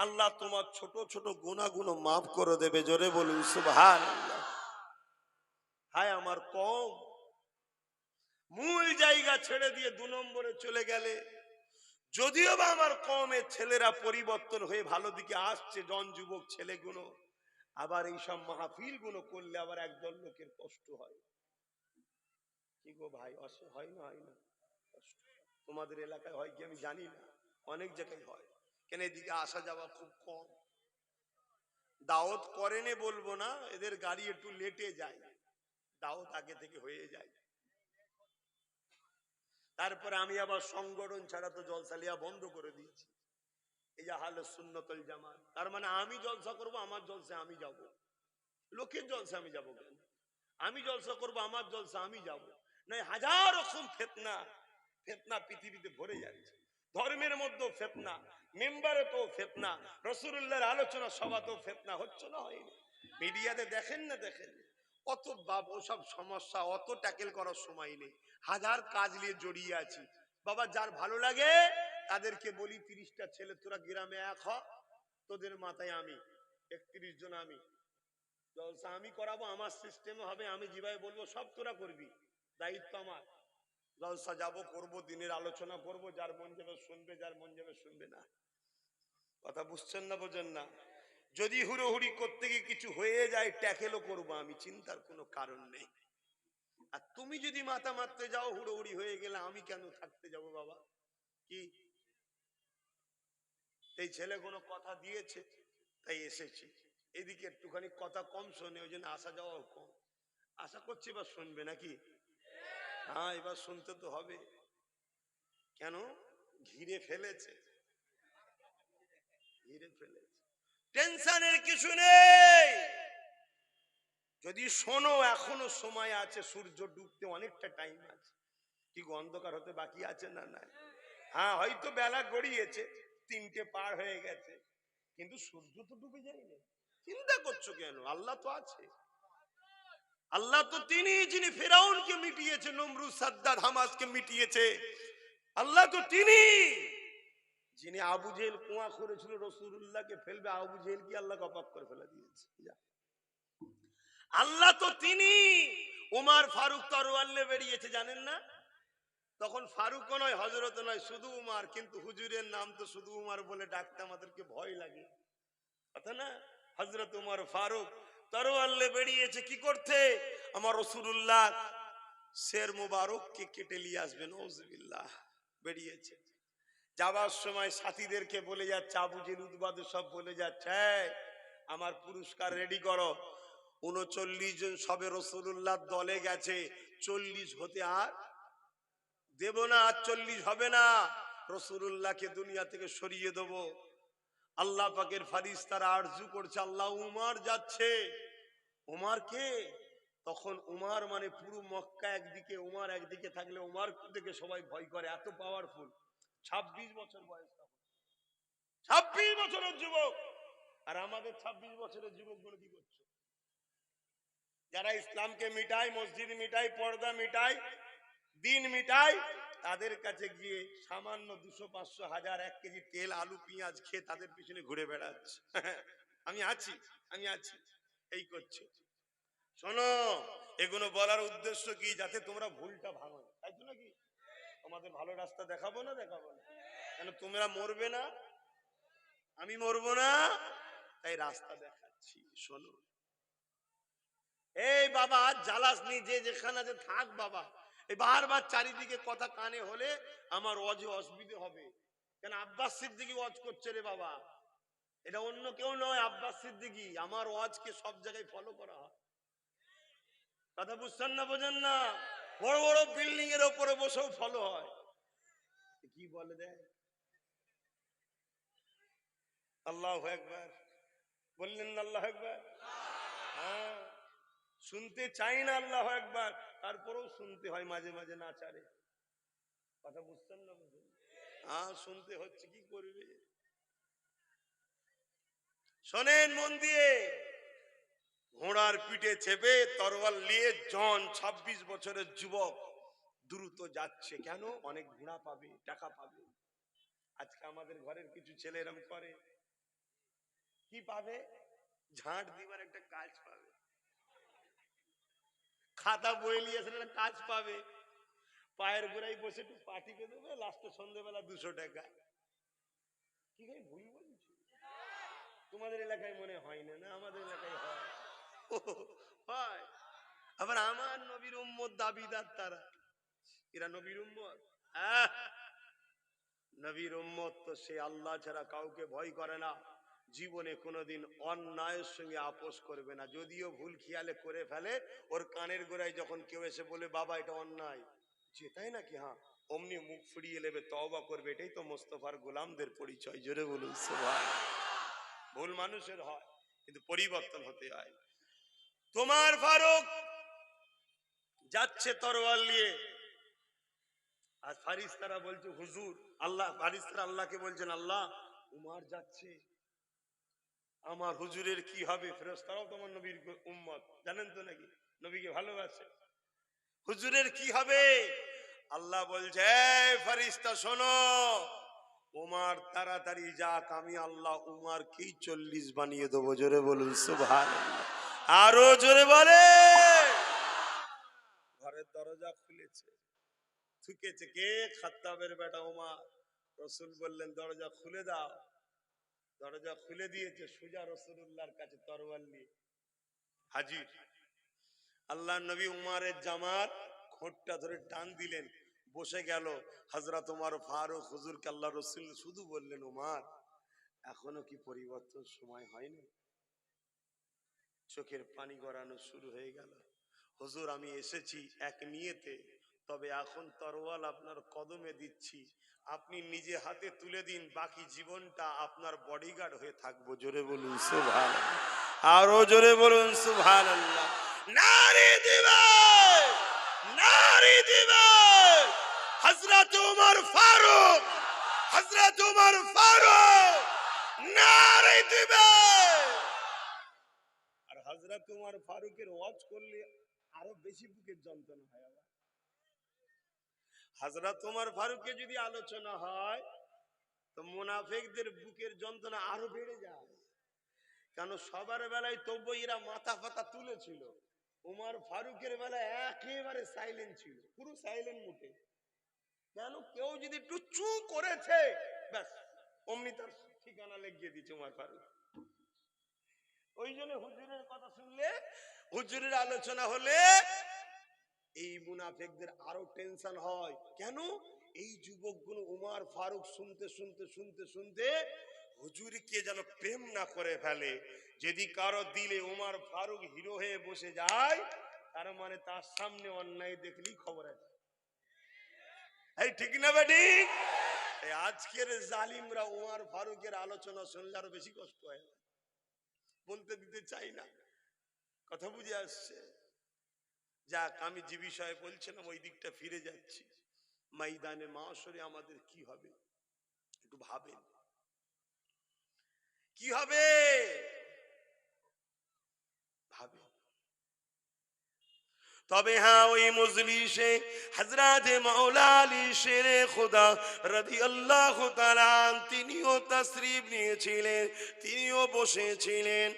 আল্লাহ তোমার ছোট ছোট গুনাহগুলো মাফ করে দেবে। জোরে বলুন সুবহানাল্লাহ। হায় আমার কম, মূল জায়গা ছেড়ে দিয়ে 2 নম্বরে চলে গেলে। যদিও বা আমার কমের ছেলেরা পরিবর্তন হয়ে ভালো দিকে আসছে, জন যুবক ছেলেগুলো, আবার এইসব মাহফিল গুলো করলে আবার একদল লোকের কষ্ট হয়। কি গো ভাই, হয় না? হয় না? তোমাদের এলাকায় হয় কি আমি জানি না, অনেক জায়গায় হয়। কেন এদিকে আসা যাওয়া খুব কম, দাওয়াত করেনে বলবো না, এদের গাড়ি একটু লেটে যায়, দাওয়াত আগে থেকে হয়ে যায়। তারপরে আমি আবার সংগঠন ছাড়া তো জলসালিয়া বন্ধ করে দিয়েছি। এই যে আহলে সুন্নাতুল জামাত, তার মানে আমি জলসা করব, আমার জলসা আমি যাব, লোকের জলসা আমি যাব কেন? আমি জলসা করব, আমার জলসা আমি যাব। না, হাজার রকম ফিতনা ফিতনা পৃথিবীতে ভরে যাচ্ছে, ধর্মের মধ্যে ফিতনা, মেম্বারে তো ফিতনা, রাসূলুল্লাহর আলোচনা সভা তো ফিতনা হচ্ছে না, হয়নি? মিডিয়াতে দেখেন না, দেখেন অত বাবা ওসব সমস্যা অত ট্যাকেল করার সময় নেই, হাজার কাজ নিয়ে জড়িয়ে আছি। বাবা যার ভালো লাগে তাদেরকে বলি 30টা ছেলে তোরা গ্রামে এক হ, তোদের মাথায় আমি 31 জন আমি জলসা আমি করাবো, আমার সিস্টেমে হবে, আমি যেভাবে বলবো সব তোরা করবি, দায়িত্ব আমার। জলসা যাবো, করবো, দিনের আলোচনা করবো, যার মন যাবে শুনবে, যার মন যাবে শুনবে না। কথা বুঝছেন না, বোঝেন না? যদি হুড়োহুড়ি করতে গিয়ে কিছু হয়ে যায় ট্যাকেলও করবো আমি, চিন্তার কোনো কারণ নেই। আর তুমি যদি মাথা মারতে যাও হুড়োহুড়ি হয়ে গেলে আমি কেন থাকতে যাব বাবা? কি এই ছেলে কোনো কথা দিয়েছে তাই এসেছি, এদিকে একটুখানি কথা কম শোনে, ওই জন্য আসা যাওয়াও কম। আশা করছি এবার শুনবে নাকি? হ্যাঁ এবার শুনতে তো হবে। কেন? ঘিরে ফেলেছে, ঘিরে ফেলেছে। টেনশনের কিছু নেই, যদি শোনো এখনো সময় আছে, সূর্য ডুবতে অনেকটা টাইম আছে। কি অন্ধকার হতে বাকি আছে না? না, হ্যাঁ হয়তো বেলা গড়িয়েছে, 3টে পার হয়ে গেছে, কিন্তু সূর্য তো ডুবে যায়নি। চিন্তা করছো কেন? আল্লাহ তো আছে। আল্লাহ তো তিনি যিনি ফেরাউনকে মিটিয়েছে, নমরুদ সাদ্দাত হামাসকে মিটিয়েছে। আল্লাহ তো তিনি যিনি আবু জেহেল কুয়া করেছিল রাসূলুল্লাহকে ফেলবে, আবু জেহেল কি আল্লাহ অবাক করে ফেলে দিয়েছে। আল্লাহ তো তিনি উমার ফারুক তরোয়াল নিয়ে বেরিয়েছে, জানেন না? তখন ফারুক নয়, হযরত নয়, শুধু উমার, কিন্তু হুজুরের নাম তো শুধু উমার বলে ডাকতে আমাদেরকে ভয় লাগে, কথা না? হযরত উমর ফারুক তরোয়াল নিয়ে বেরিয়েছে কি করতে? আমার রাসূলুল্লাহ শের মুবারককে কেটে নিয়ে আসবেন, নাউজুবিল্লাহ। বেরিয়েছে, যাবার সময় সাথীদেরকে বলে যাচ্ছে, আবু জেহেল উতবা সব বলে যাচ্ছে, আমার পুরস্কার রেডি করো। 39 জন সবে রাসূলুল্লাহর দলে গেছে, 40 হতে আর দেব না, আর 40 হবে না, রাসূলুল্লাহকে দুনিয়া থেকে সরিয়ে দেব। আল্লাহ পাকের ফারিস্তারা আরজু করছে, আল্লাহ উমার যাচ্ছে। উমার কে? তখন উমার মানে পুরো মক্কা একদিকে, উমার একদিকে থাকলে উমার থেকে সবাই ভয় করে, এত পাওয়ারফুল। 26 বছর বয়স, 26 বছরের যুবক। আর আমাদের 26 বছরের যুবকগুলো কি করছে? যারা ইসলামকে মিটায়, মসজিদ মিটায়, পর্দা মিটায়, দিন মিটায়, তাদের কাছে গিয়ে সামান্য 200, 500, 1000, 1 কেজি তেল, আলু, পেঁয়াজ খেয়ে তাদের পিছনে ঘুরে বেড়াচ্ছে। আমি আছি, আমি আছি, এই করছে। শোনো, এগুলো বলার উদ্দেশ্য কি? যাতে তোমরা ভুলটা ভাঙো, তাই তো নাকি? তোমাদের ভালো রাস্তা দেখাবো না, দেখাবো না কেন? তোমরা মরবে না, আমি মরবো না, তাই রাস্তা দেখাচ্ছি। শোনো, এই বাবা জ্বালাস নি, যে যেখানে আছে থাক বাবা। এই বারবার চারিদিকে কথা কানে হলে আমার ওয়াজে অসুবিধে হবে। কেন? আব্বাস সিদ্দিকী ওয়াজ করছে রে বাবা, এটা অন্য কেউ নয়, আব্বাস সিদ্দিকী। আমার ওয়াজকে সব জায়গায় ফলো করা হয়, কথা বুঝছেন না, বোঝেন না? বড় বড় বিল্ডিং এর উপরে বসেও ফলো হয়। কি বলে দেয়? আল্লাহু আকবার বললেন না? আল্লাহু আকবার। হ্যাঁ, শুনতে চাই না আল্লাহু আকবার, তারপরেও শুনতে হয় মাঝে মাঝে, না চারে। কথা বুঝছেন না, বুঝুন? হ্যাঁ শুনতে হচ্ছে, কি করবে? শোনেন মন দিয়ে, ঘোড়ার পিঠে চেপে তরোয়াল নিয়ে জন 26 বছরের যুবক দ্রুত যাচ্ছে। কেন? অনেক ঘোড়া পাবে, টাকা পাবে। আজকে আমাদের ঘরের কিছু ছেলে এরকম করে, কি পাবে? ঝাঁট দিবার একটা কাজ পাবে, খাতা বই নিয়ে এসে একটা কাজ পাবে, পায়ের গোড়ায় বসে একটু পাটি পেয়ে দেবে, লাস্টে সন্ধ্যেবেলা 200 টাকা। কি করে ভুল বলছি? তোমাদের এলাকায় মনে হয় না, না আমাদের এলাকায় হয়। হয়। আবার আমার নবীর উম্মত দাবিদার তারা, এরা নবীর উম্মত। আহ, নবীর উম্মত তো সে আল্লাহ ছাড়া কাউকে ভয় করে না, জীবনে কোনোদিন অন্যায়ের সঙ্গে আপোষ করবে না। যদিও ভুল খেয়ালে করে ফেলে, ওর কানের গোড়ায় যখন কেউ এসে বলে বাবা এটা অন্যায়, যে তাই নাকি, হ্যাঁ, অমনি মুখ ফিরিয়ে নেবে, তওবা করবে। এটাই তো মোস্তফার গোলামদের পরিচয়। জোরে বলুন সুবহান। ভুল মানুষের হয়, কিন্তু পরিবর্তন হতে হয়। তোমার ফারুক যাচ্ছে তরোয়াল নিয়ে, আর ফারিস্তারা বলছে হুজুর, আল্লাহ ফারিস্তারা আল্লাহকে বলছেন, আল্লাহ উমার যাচ্ছে, আমার হুজুরের কি হবে? ফেরেশতারাও তোমার নবীর উম্মত, জানেন তো নাকি? নবীকে ভালোবাসে। হুজুরের কি হবে? আল্লাহ বলছে, এই ফেরেশতা শোনো, উমার তাড়াতাড়ি যাক, আমি আল্লাহ উমারকেই 40 বানিয়ে দেবো। জোরে বলুন সুবহানাল্লাহ। আরো জোরে বলে। ঘরের দরজা খুলেছে, ঢুকেছে কে? খাত্তাবের বেটা উমার। রাসূল বললেন, দরজা খুলে দাও। দরজা খুলে দিয়েছে, সোজা রাসূলুল্লাহর কাছে তরোয়াল নিয়ে হাজির। আল্লাহ নবী উমারের জামার খোঁটটা ধরে টান দিলেন, বসে গেল। হযরত ওমর ফারুক হুজুরকে আল্লাহ রাসূল শুধু বললেন, উমার, এখনো কি পরিবর্তন সময় হয়নি? চোখের পানি গড়ানো শুরু হয়ে গেল। হুজুর, আমি এসেছি এক নিয়তে, তবে এখন তরোয়াল আপনার কদমে দিচ্ছি, আপনি নিজে হাতে তুলে দিন, বাকি জীবনটা আপনার বডিগার্ড হয়ে থাকবো। জোরে বলুন সুবহানাল্লাহ। আরো জোরে বলুন সুবহানাল্লাহ। নারী দিবে, নারী দিবে হযরত ওমর ফারুক, হযরত ওমর ফারুক নারী দিবে। আর হযরত ওমর ফারুকের ওয়াজ করলে আরো বেশি বুকের যন্ত্রণা হয়। আবার হযরত ওমর ফারুকের যদি আলোচনা হয় তো মুনাফিকদের বুকের যন্ত্রণা আরো বেড়ে যায়। কেন? সবার বেলায় তবু এরা মাথা ফাতা তুলেছিল, ওমর ফারুকের বেলায় একেবারে সাইলেন্ট ছিল, পুরো সাইলেন্ট মুটে। কেন? কেউ যদি একটু চু করেছে, ব্যাস অমনি তার ঠিকানা লেগে দিচ্ছে ওমর ফারুক। ওই জন্য হুজুরের কথা শুনলে, হুজুরের আলোচনা হলে এই মুনাফিকদের আরো টেনশন হয়। কেন? এই যুবকগুলো ওমর ফারুক শুনতে শুনতে শুনতে শুনতে হুজুরকে যেন প্রেম না করে ফেলে। যদি কারো দিলে ওমর ফারুক হিরো হয়ে বসে যায়, তার মানে তার সামনে অন্যায় দেখলেই খবর আছে। এই ঠিক না বেটি? আজকের জালিমরা ওমর ফারুকের আলোচনা শুনলে আরো বেশি কষ্ট হয়, বলতে দিতে চাই না। কথা বুঝে আসছে? যাক, আমি যে বিষয়ে বলছিলাম ওই দিকটা ফিরে যাচ্ছি। ময়দানে মাশরে আমাদের কি হবে একটু ভাবেন, কি হবে ভাবেন। তবে হ্যাঁ, ওই মজলিসে হযরত মাওলা আলী শেরে খোদা রাদিয়াল্লাহু তাআলা তিনিও তাশরীফ নিয়েছিলেন, তিনিও বসেছিলেন।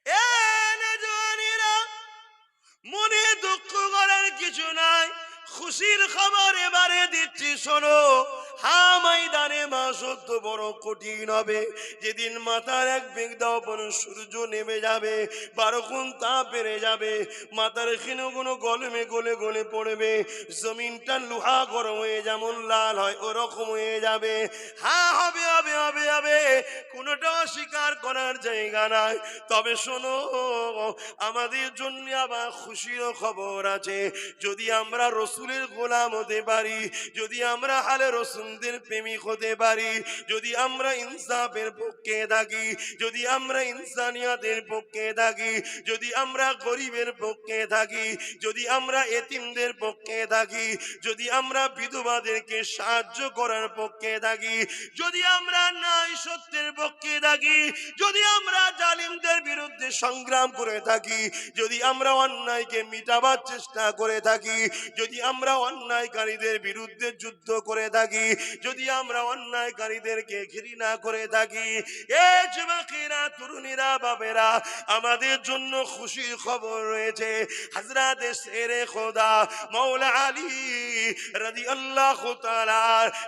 এ নওজওয়ানেরা, মনে দুঃখ করার কিছু নাই, খুশির খবর এবারে দিচ্ছি শোনো। হ্যাঁ, ময়দানে মাসত্ব বড় কঠিন হবে। যেদিন মাথার এক বিগদাপন সূর্য নেমে যাবে, 12 গুণ তাপ বেড়ে যাবে, মাথার ক্ষীণগুলো গলমে গলে গলে পড়বে, জমিনটা লোহা গরম হয়ে যেমন লাল হয় ওরকম হয়ে যাবে। হ্যাঁ, হবে হবে হবে হবে, কোনোটা অস্বীকার করার জায়গা নাই। তবে শোনো, আমাদের জন্য আবার খুশির খবর আছে। যদি আমরা রসুলের গোলাম হতে পারি, যদি আমরা হালে রসুলদের প্রেমিক হতে পারি, যদি আমরা ইনসাফের পক্ষে থাকি, যদি আমরা ইনসানিয়াতের পক্ষে থাকি, যদি আমরা গরিবের পক্ষে থাকি, যদি আমরা এতিমদের পক্ষে থাকি, যদি আমরা বিধবাদেরকে সাহায্য করার পক্ষে থাকি, যদি আমরা ন্যায় সত্যের পক্ষে থাকি, যদি আমরা জালিমদের বিরুদ্ধে সংগ্রাম করে থাকি, যদি আমরা অন্যায়কে মিটাবার চেষ্টা করে থাকি, যদি আমরা অন্যায়কারীদের বিরুদ্ধে যুদ্ধ করে থাকি, যদি আমরা অন্যায়কারীদেরকে ঘৃণা করে থাকি, এ যুবকেরা, তরুণীরা, বাবেরা, আমাদের জন্য খুশির খবর রয়েছে। হযরত শেরে খোদা মাওলা আলী রাদিয়াল্লাহু তাআলা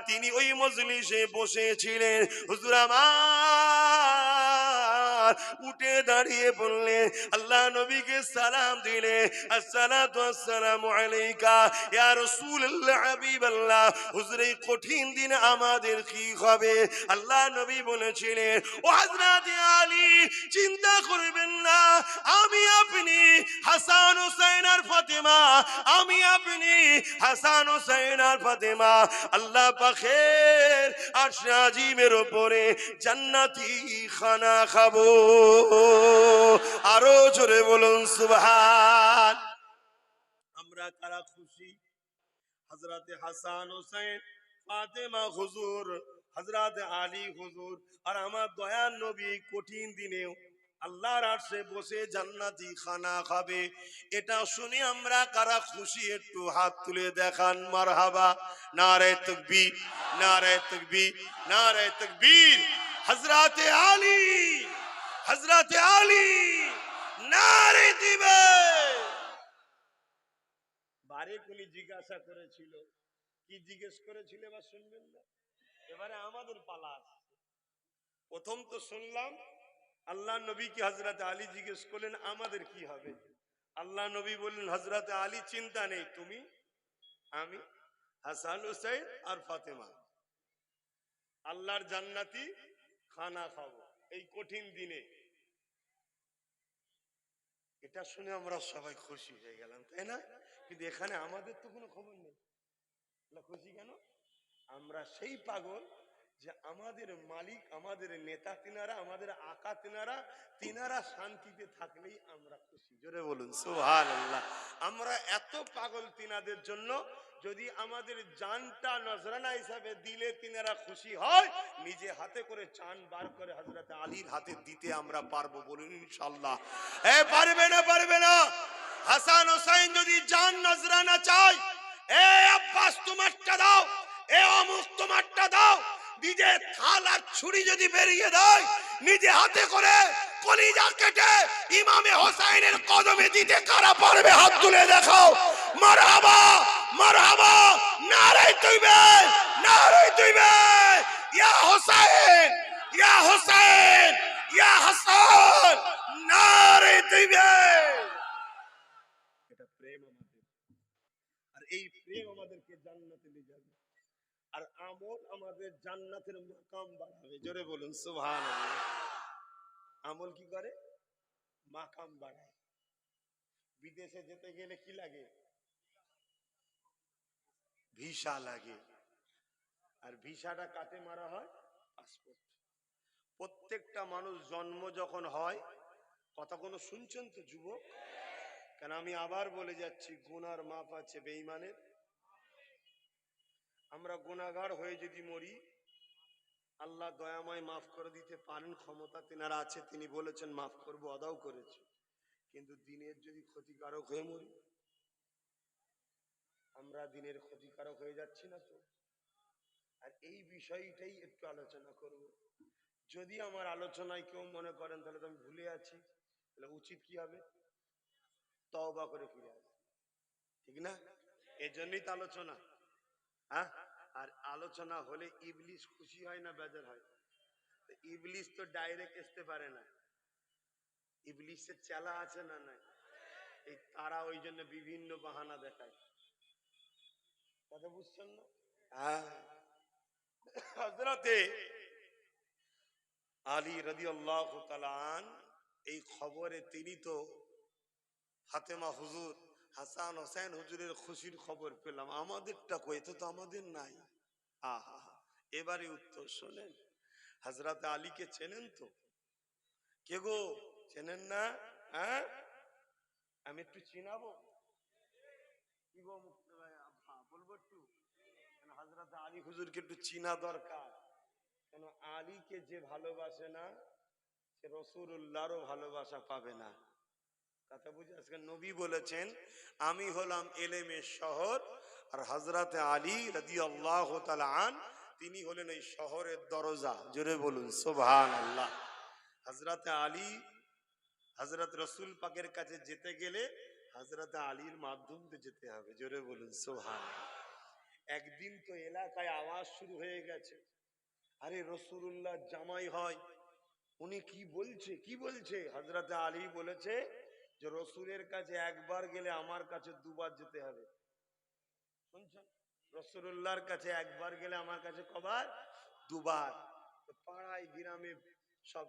তিনি ওই মজলিসে বসেছিলেন। হুজুর আমার উঠে দাঁড়িয়ে বললেন, আল্লাহ নবীকে সালাম দিলে, আসসালাতু আসসালামু আলাইকা ইয়া রাসূলুল্লাহ হাবিবাল্লাহ। হুজুর, এই কঠিন দিন আমাদের কি হবে? আল্লাহ নবী বলেছিলেন, ও হযরত আলী, চিন্তা করবেন না, আমি আপনি হাসান হুসাইন আর ফাতেমা, আমি আপনি হাসান হুসাইন আর ফাতেমা আল্লাহ পাকের আরশ আজিমের উপরে জান্নাতি খানা খাবো। আরো জোরে বলুন সুবহান। আমরা কারা খুশি? হযরত হাসান হুসাইন ফাতেমা হুজুর, হযরত আলী হুজুর আর আমার দয়ার নবী কঠিন দিনেও আল্লাহর আরশে বসে জান্নাতি খানা খাবে। এটা শুনে আমরা কারা খুশি একটু হাত তুলে দেখান মারহাবা। নারে তাকবীর, নারে তাকবীর, নারে তাকবীর। হযরত আলী, হযরত আলী নারে দিবে। বারে কোনি জিজ্ঞাসা করেছিল, কি জিজ্ঞেস করেছিল এবার শুনবেন না? এবারে আমাদের পালা। প্রথম তো শুনলাম আল্লাহ নবীকে হযরত আলী জিজ্ঞেস করলেন আমাদের কি হবে। আল্লাহ নবী বললেন হযরত আলী চিন্তা নেই, তুমি আমি হাসান হুসাইন আর ফাতেমা আল্লাহর জান্নাতি খানা খাবো এই কঠিন দিনে। এটা শুনে আমরা সবাই খুশি হয়ে গেলাম, তাই না? কিন্তু এখানে আমাদের তো কোনো খবর নেই। খুশি কেন? আমরা সেই পাগল যে আমাদের মালিক, আমাদের নেতা তিনারা, আমাদের আকা তিনারা, তিনারা শান্তিতে থাকলেই আমরা খুশি। জোরে বলুন সুবহানাল্লাহ। আমরা এত পাগল তিনাদের জন্য, যদি আমাদের জানটা নজরানা হিসাবে দিলে তিনারা খুশি হয়, নিজে হাতে করে চান বার করে হযরত আলীর হাতে দিতে আমরা পারবো। বলুন ইনশাআল্লাহ। পারবে না? পারবে না? হাসান হোসেন যদি জান নজরানা চায়, আব্বাস তোমারটা দাও, অমুক তোমারটা দাও, নিজে থাল আর ছুরি যদি বেরিয়ে দেয়, নিজে হাতে করে কলিজা কেটে ইমামে হোসেনের কদমে দিতে কারা পারবে? হাত তুলে দেখাও। মারহাবা, মারহাবা, নারে তাকবীর, নারে তাকবীর। ইয়া হোসেন, ইয়া হোসেন, ইয়া হাসান, নারে তাকবীর। এটা প্রেম আমাদের, আর এই প্রেম আমাদেরকে জান্নাতে নিয়ে যাবে, আর আমল আমাদের জান্নাতের মাকাম বাড়াবে। জোরে বলুন সুবহানাল্লাহ। আমল কি করে? মাকাম বাড়ায়। বিদেশে যেতে গেলে কি লাগে? ভিসা লাগে। আর ভিসাটা কাটে মারা হয়? পাসপোর্ট। প্রত্যেকটা মানুষ জন্ম যখন হয়, কথা কোনো শুনছেন তো যুবক? কেন আমি আবার বলে যাচ্ছি, গুনার মাপ আছে বেঈমানের। আমরা গুনাহগার হয়ে যদি মরি, আল্লাহ দয়াময় মাফ করে দিতে পারেন, ক্ষমতা তিনারা আছে, তিনি বলেছেন মাফ করবো, আদাও করেছে। কিন্তু দিনের যদি ক্ষতিকারক হয়ে মরি, আমরা দিনের ক্ষতিকারক হয়ে যাচ্ছি না তো? আর এই বিষয়টাই একটু আলোচনা করব। যদি আমার আলোচনায় কেউ মনে করেন তাহলে তো আমি ভুলে আছি, তাহলে উচিত কি হবে? তওবা করে ফিরে আসা, ঠিক না? এই জন্যই তো আলোচনা। হ্যাঁ, আর আলোচনা হলে ইবলিস খুশি হয় না বেজার হয়? ইবলিস তো ডাইরেক্ট আসতে পারে না, ইবলিসের চেলা আছে না নাই? এই তারা ওই জন্য বিভিন্ন বাহানা দেখায়। কথা বুঝছেন না? হ্যাঁ, হযরতে আলী রাদিয়াল্লাহু তাআলা আন এই খবরে তিনি তো ফাতেমা হুজুর, হাসান হোসেন হুজুরের খুশির খবর পেলাম, আমাদেরটা কই? তো আমাদের নাই। আহা, এবারে উত্তর শোনেন। হযরত আলীকে চেনেন তো? কে গো, চেনেন না? হ্যাঁ, আমি একটু চিনাবো কি গো মুক্তা ভাই? বলবো একটু, হযরত আলী হুজুরকে একটু চিনা দরকার। কেন আলীকে যে ভালোবাসে না, সে রাসূলুল্লাহরও ভালোবাসা পাবে না। কথা বুঝে? আজকে নবী বলেছেন আমি হলাম এলেমের শহর, আর হযরত আলী রাদিয়াল্লাহু তাআলা আন তিনি হলেন এই শহরের দরজা। জোরে বলুন সুবহানাল্লাহ। হযরত আলী, হযরত রাসূল পাকের কাছে যেতে গেলে হযরত আলীর মাধ্যম দিয়ে যেতে হবে। জোরে বলুন সুবহানাল্লাহ। একদিন তো এলাকায় আওয়াজ শুরু হয়ে গেছে, আরে রাসূলুল্লাহ জামাই হয়, উনি কি বলছে, কি বলছে? হযরত আলী বলেছে যে রসুলের কাছে একবার গেলে আমার কাছে দুবার যেতে হবে। শুনছেন? রাসূলুল্লাহর কাছে একবার গেলে আমার কাছে কবার? দুবার। পাড়ায় গ্রামে সব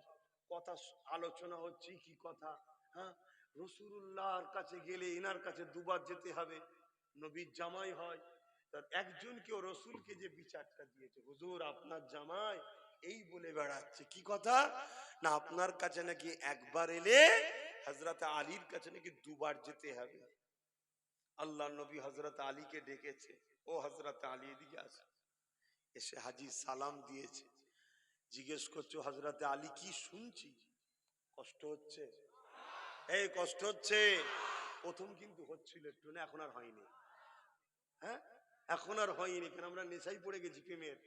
কথা আলোচনা হচ্ছে, কি কথা? হ্যাঁ, রাসূলুল্লাহর কাছে গেলে এনার কাছে দুবার যেতে হবে, নবীর জামাই হয়। একজন কেউ রসুলকে যে বিচারটা দিয়েছে, হুজুর আপনার জামাই এই বলে বেড়াচ্ছে, কি কথা? না আপনার কাছে নাকি একবার এলে হযরত আলীর কাছে নাকি দুবার যেতে হবে। আল্লাহ নবী হযরত আলীকে ডেকেছে, ও হযরত আলী এদিকে আসেন। এসে হাজি সালাম দিয়েছে, জিজ্ঞেস করছো হযরতে আলী কি শুনছি, কষ্ট হচ্ছে? এই কষ্ট হচ্ছে? প্রথম কিন্তু হচ্ছিল একটু, না এখন আর হয়নি। হ্যাঁ, এখন আর হয়নি, কেন আমরা নেশাই পড়ে গেছি প্রেমের।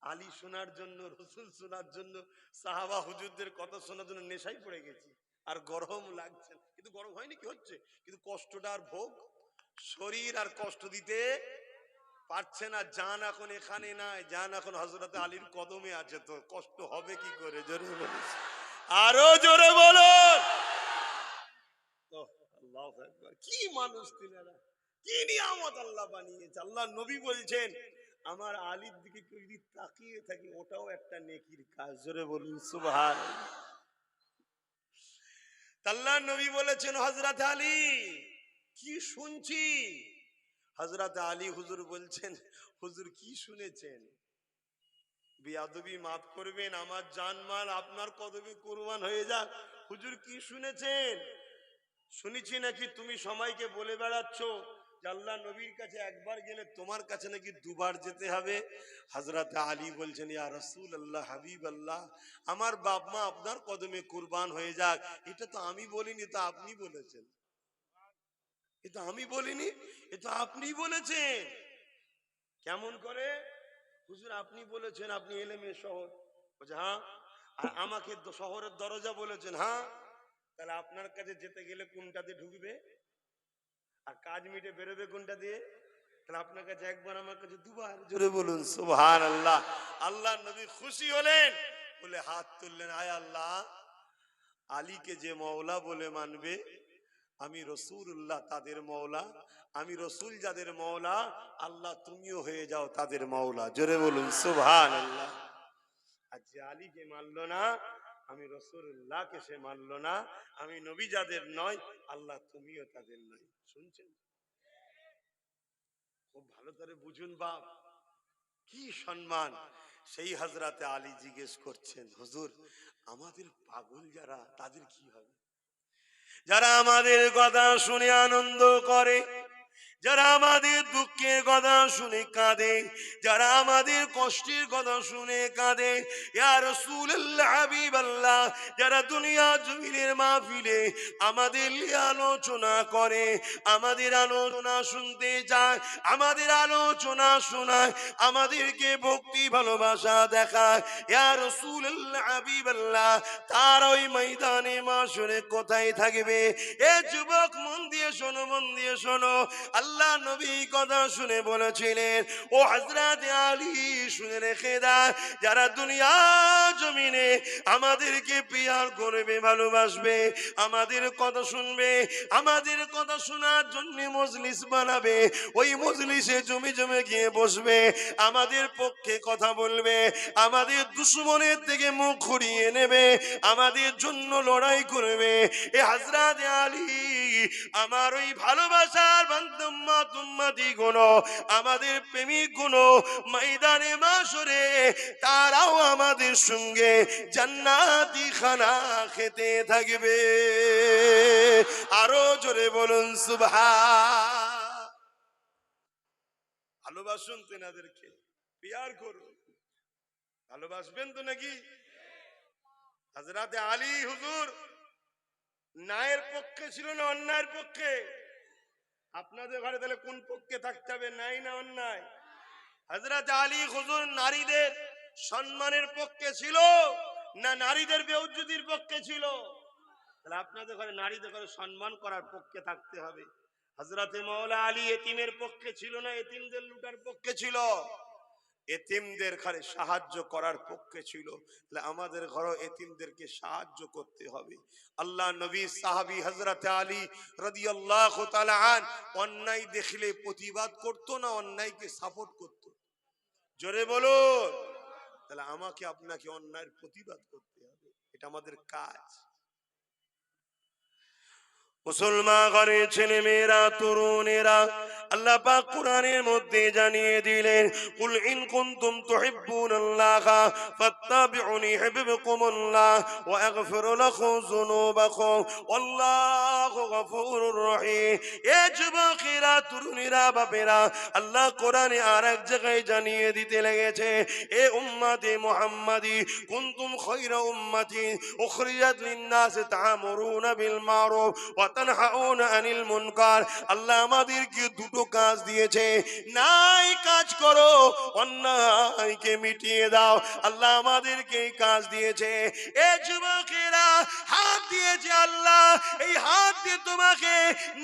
আলী শোনার জন্য, রসুল শোনার জন্য, সাহাবা হুজুরদের কথা শোনার জন্য নেশাই পড়ে গেছি। আর গরম লাগছে, কিন্তু গরম হয়নি, কি হচ্ছে, কিন্তু কষ্টটা আর ভোগ শরীর আর কষ্ট দিতে পারছে না। জান এখন এখানে নাই, জান এখন হযরত আলীর কদমে আছে, তো কষ্ট হবে কি করে? জোরে বলো, আরো জোরে বলো। আল্লাহু আকবার, কি মানুষ তিনারা, কি নিয়ামত আল্লাহ বানিয়েছে। আল্লাহ নবী বলছেন আমার আলীর দিকে কেউ যদি তাকিয়ে থাকে ওটাও একটা নেকির কাজ। জোরে বলুন সুবহানাল্লাহ। আল্লাহ নবী বলেছেন হযরত আলী কি শুনছি? হযরত আলী হুজুর বলছেন হুজুর কি শুনেছেন? বেয়াদবি মাফ করবেন, আমার জানমাল আপনার কদমে কুরবান হয়ে যাক। হুজুর কি শুনেছেন? শুনেছি নাকি তুমি সবাইকে বলে বেড়াচ্ছ যে আল্লাহ নবীর কাছে একবার গেলে তোমার কাছে নাকি দুবার যেতে হবে। হযরত আলী বলছেন ইয়া রাসূলুল্লাহ, হাবিব আল্লাহ, আমার বাপ মা আপনার কদমে কুরবান হয়ে যাক। এটা তো আমি বলিনি, তো আপনি বলেছেন। এটা আমি বলিনি, এটা আপনি বলেছেন। কেমন করে? হুজুর আপনি বলেছেন আপনি এলেমের শহর। বলছে হ্যাঁ। আর আমাকে শহরের দরজা বলেছেন। হ্যাঁ। তাহলে আপনার কাছে যেতে গেলে কোনটা দিয়ে ঢুকবে আর কাজ মিটে বেরোবে কোনটা দিয়ে? তাহলে আপনার কাছে একবার, আমার কাছে দুবার। জোরে বলুন সুবহানাল্লাহ। আল্লাহ নবী খুশি হলেন, বলে হাত তুললেন, আয় আল্লাহ, আলীকে যে মওলা বলে মানবে, আমি রাসূলুল্লাহ তাদের মওলা, আমি রাসূল যাদের মওলা, আল্লাহ তুমিও হয়ে যাও তাদের মওলা। জোরে বলুন সুবহানাল্লাহ। আর যে আলীকে মানলো না, আমি রাসূলুল্লাহকে সে মানলো না, আমি নবী যাদের নয়, আল্লাহ তুমিও তাদের নয়। শুনছেন? খুব ভালো করে বুঝুন বাপ, কি সম্মান। সেই হযরতে আলী জিজ্ঞেস করছেন হুজুর আমাদের পাগল যারা তাদের কি হবে? যারা আমাদের কথা শুনে আনন্দ করে, যারা আমাদের দুঃখের কথা শুনে কাঁদে, যারা আমাদের কষ্টের কথা শুনে কাঁদে, ইয়া রাসূলুল্লাহ, হাবিবাল্লাহ, যারা দুনিয়া জমিনের মাহফিলে আমাদের নিয়ে আলোচনা করে, আমাদের আলোচনা শুনতে যায়, আমাদের আলোচনা শোনায়, আমাদেরকে ভক্তি ভালোবাসা দেখায়, ইয়া রাসূলুল্লাহ, হাবিবাল্লাহ, তার ওই ময়দানে মাশরে কোথায় থাকবে? এ যুবক মন দিয়ে শোনো, মন দিয়ে শোনো। আল্লাহ নবী কথা শুনে বলেছিলেন ও হযরত আলী শুনে রেখে দাও, যারা দুনিয়া জমিনে আমাদেরকে প্রিয় করবে, ভালোবাসবে, আমাদের কথা শুনবে, আমাদের কথা শোনার জন্য মজলিস বানাবে, ওই মজলিসে জমি জমে গিয়ে বসবে, আমাদের পক্ষে কথা বলবে, আমাদের দুশমনের থেকে মুখ ঘুরিয়ে নেবে, আমাদের জন্য লড়াই করবে, এ হযরত আলী আমার ওই ভালোবাসার বান্দম্মা তুম্মাতি গুণ, আমাদের প্রেমিক গুণ ময়দানে মাশরে তারাও আমাদের সঙ্গে জান্নাতি খানা খেতে থাকবে। আরো জোরে বলুন সুবহান। ভালোবাসুন তেনাদেরকে, প্যার করুন, ভালোবাসবেন তো নাকি? হযরত আলী হুজুর ন্যায়ের পক্ষে ছিল না অন্যায়ের পক্ষে? আপনাদের ঘরে তাহলে কোন পক্ষে থাকতে হবে, ন্যায় না অন্যায়? হযরত আলী হুজুর নারীদের সম্মানের পক্ষে ছিল না নারীদের বেইজ্জতির পক্ষে ছিল? তাহলে আপনাদের ঘরে নারীদের ঘরে সম্মান করার পক্ষে থাকতে হবে। হযরতে মাওলা আলী এতিমের পক্ষে ছিল না এতিমদের লুটার পক্ষে ছিল? এতিমদের ঘরে সাহায্য করার পক্ষে ছিল। তাহলে আমাদের ঘরে এতিমদেরকে সাহায্য করতে হবে। আল্লাহ নবী সাহাবী হযরত আলী রাদিয়াল্লাহু তাআলা আন অন্যায় দেখলে প্রতিবাদ করত না অন্যায়কে সাপোর্ট করত? জোরে বলুন। তাহলে আমাকে আপনাকে অন্যায়ের প্রতিবাদ করতে হবে, এটা আমাদের কাজ। মুসলমান ঘরের ছেলে মেয়েরা, তরুণেরা, আল্লাহ পাক কোরআনের মধ্যে জানিয়ে দিলেন, কুল ইন কুনতুম তুহিব্বুনাল্লাহ ফাত্তাবিউনি ইউহিব্বুকুমুল্লাহ ওয়া আগফির লাকুম যুনুবাকুম ওয়াল্লাহু গফুরুর রহিম। এ যুবকেরা, তরুণীরা, বাপেরা, আল্লাহ কোরআনে আরেক জায়গায় জানিয়ে দিতে লেগেছে, এ উম্মতে মুহাম্মাদি কুনতুম খায়রা উম্মাতিন উখরিজাত লিন-নাস তা'মুরুনা বিল মারুফ ওয়া তানহাউনা আনিল মুনকার। আল্লাহ আমাদেরকে দুটো কাজ দিয়েছে, নাই কাজ করো, অন্যায়কে মিটিয়ে দাও। আল্লাহ আমাদেরকে এই কাজ দিয়েছে। এ যুবকেরা, হাত দিয়েছে আল্লাহ, এই হাত দিয়ে তোমাকে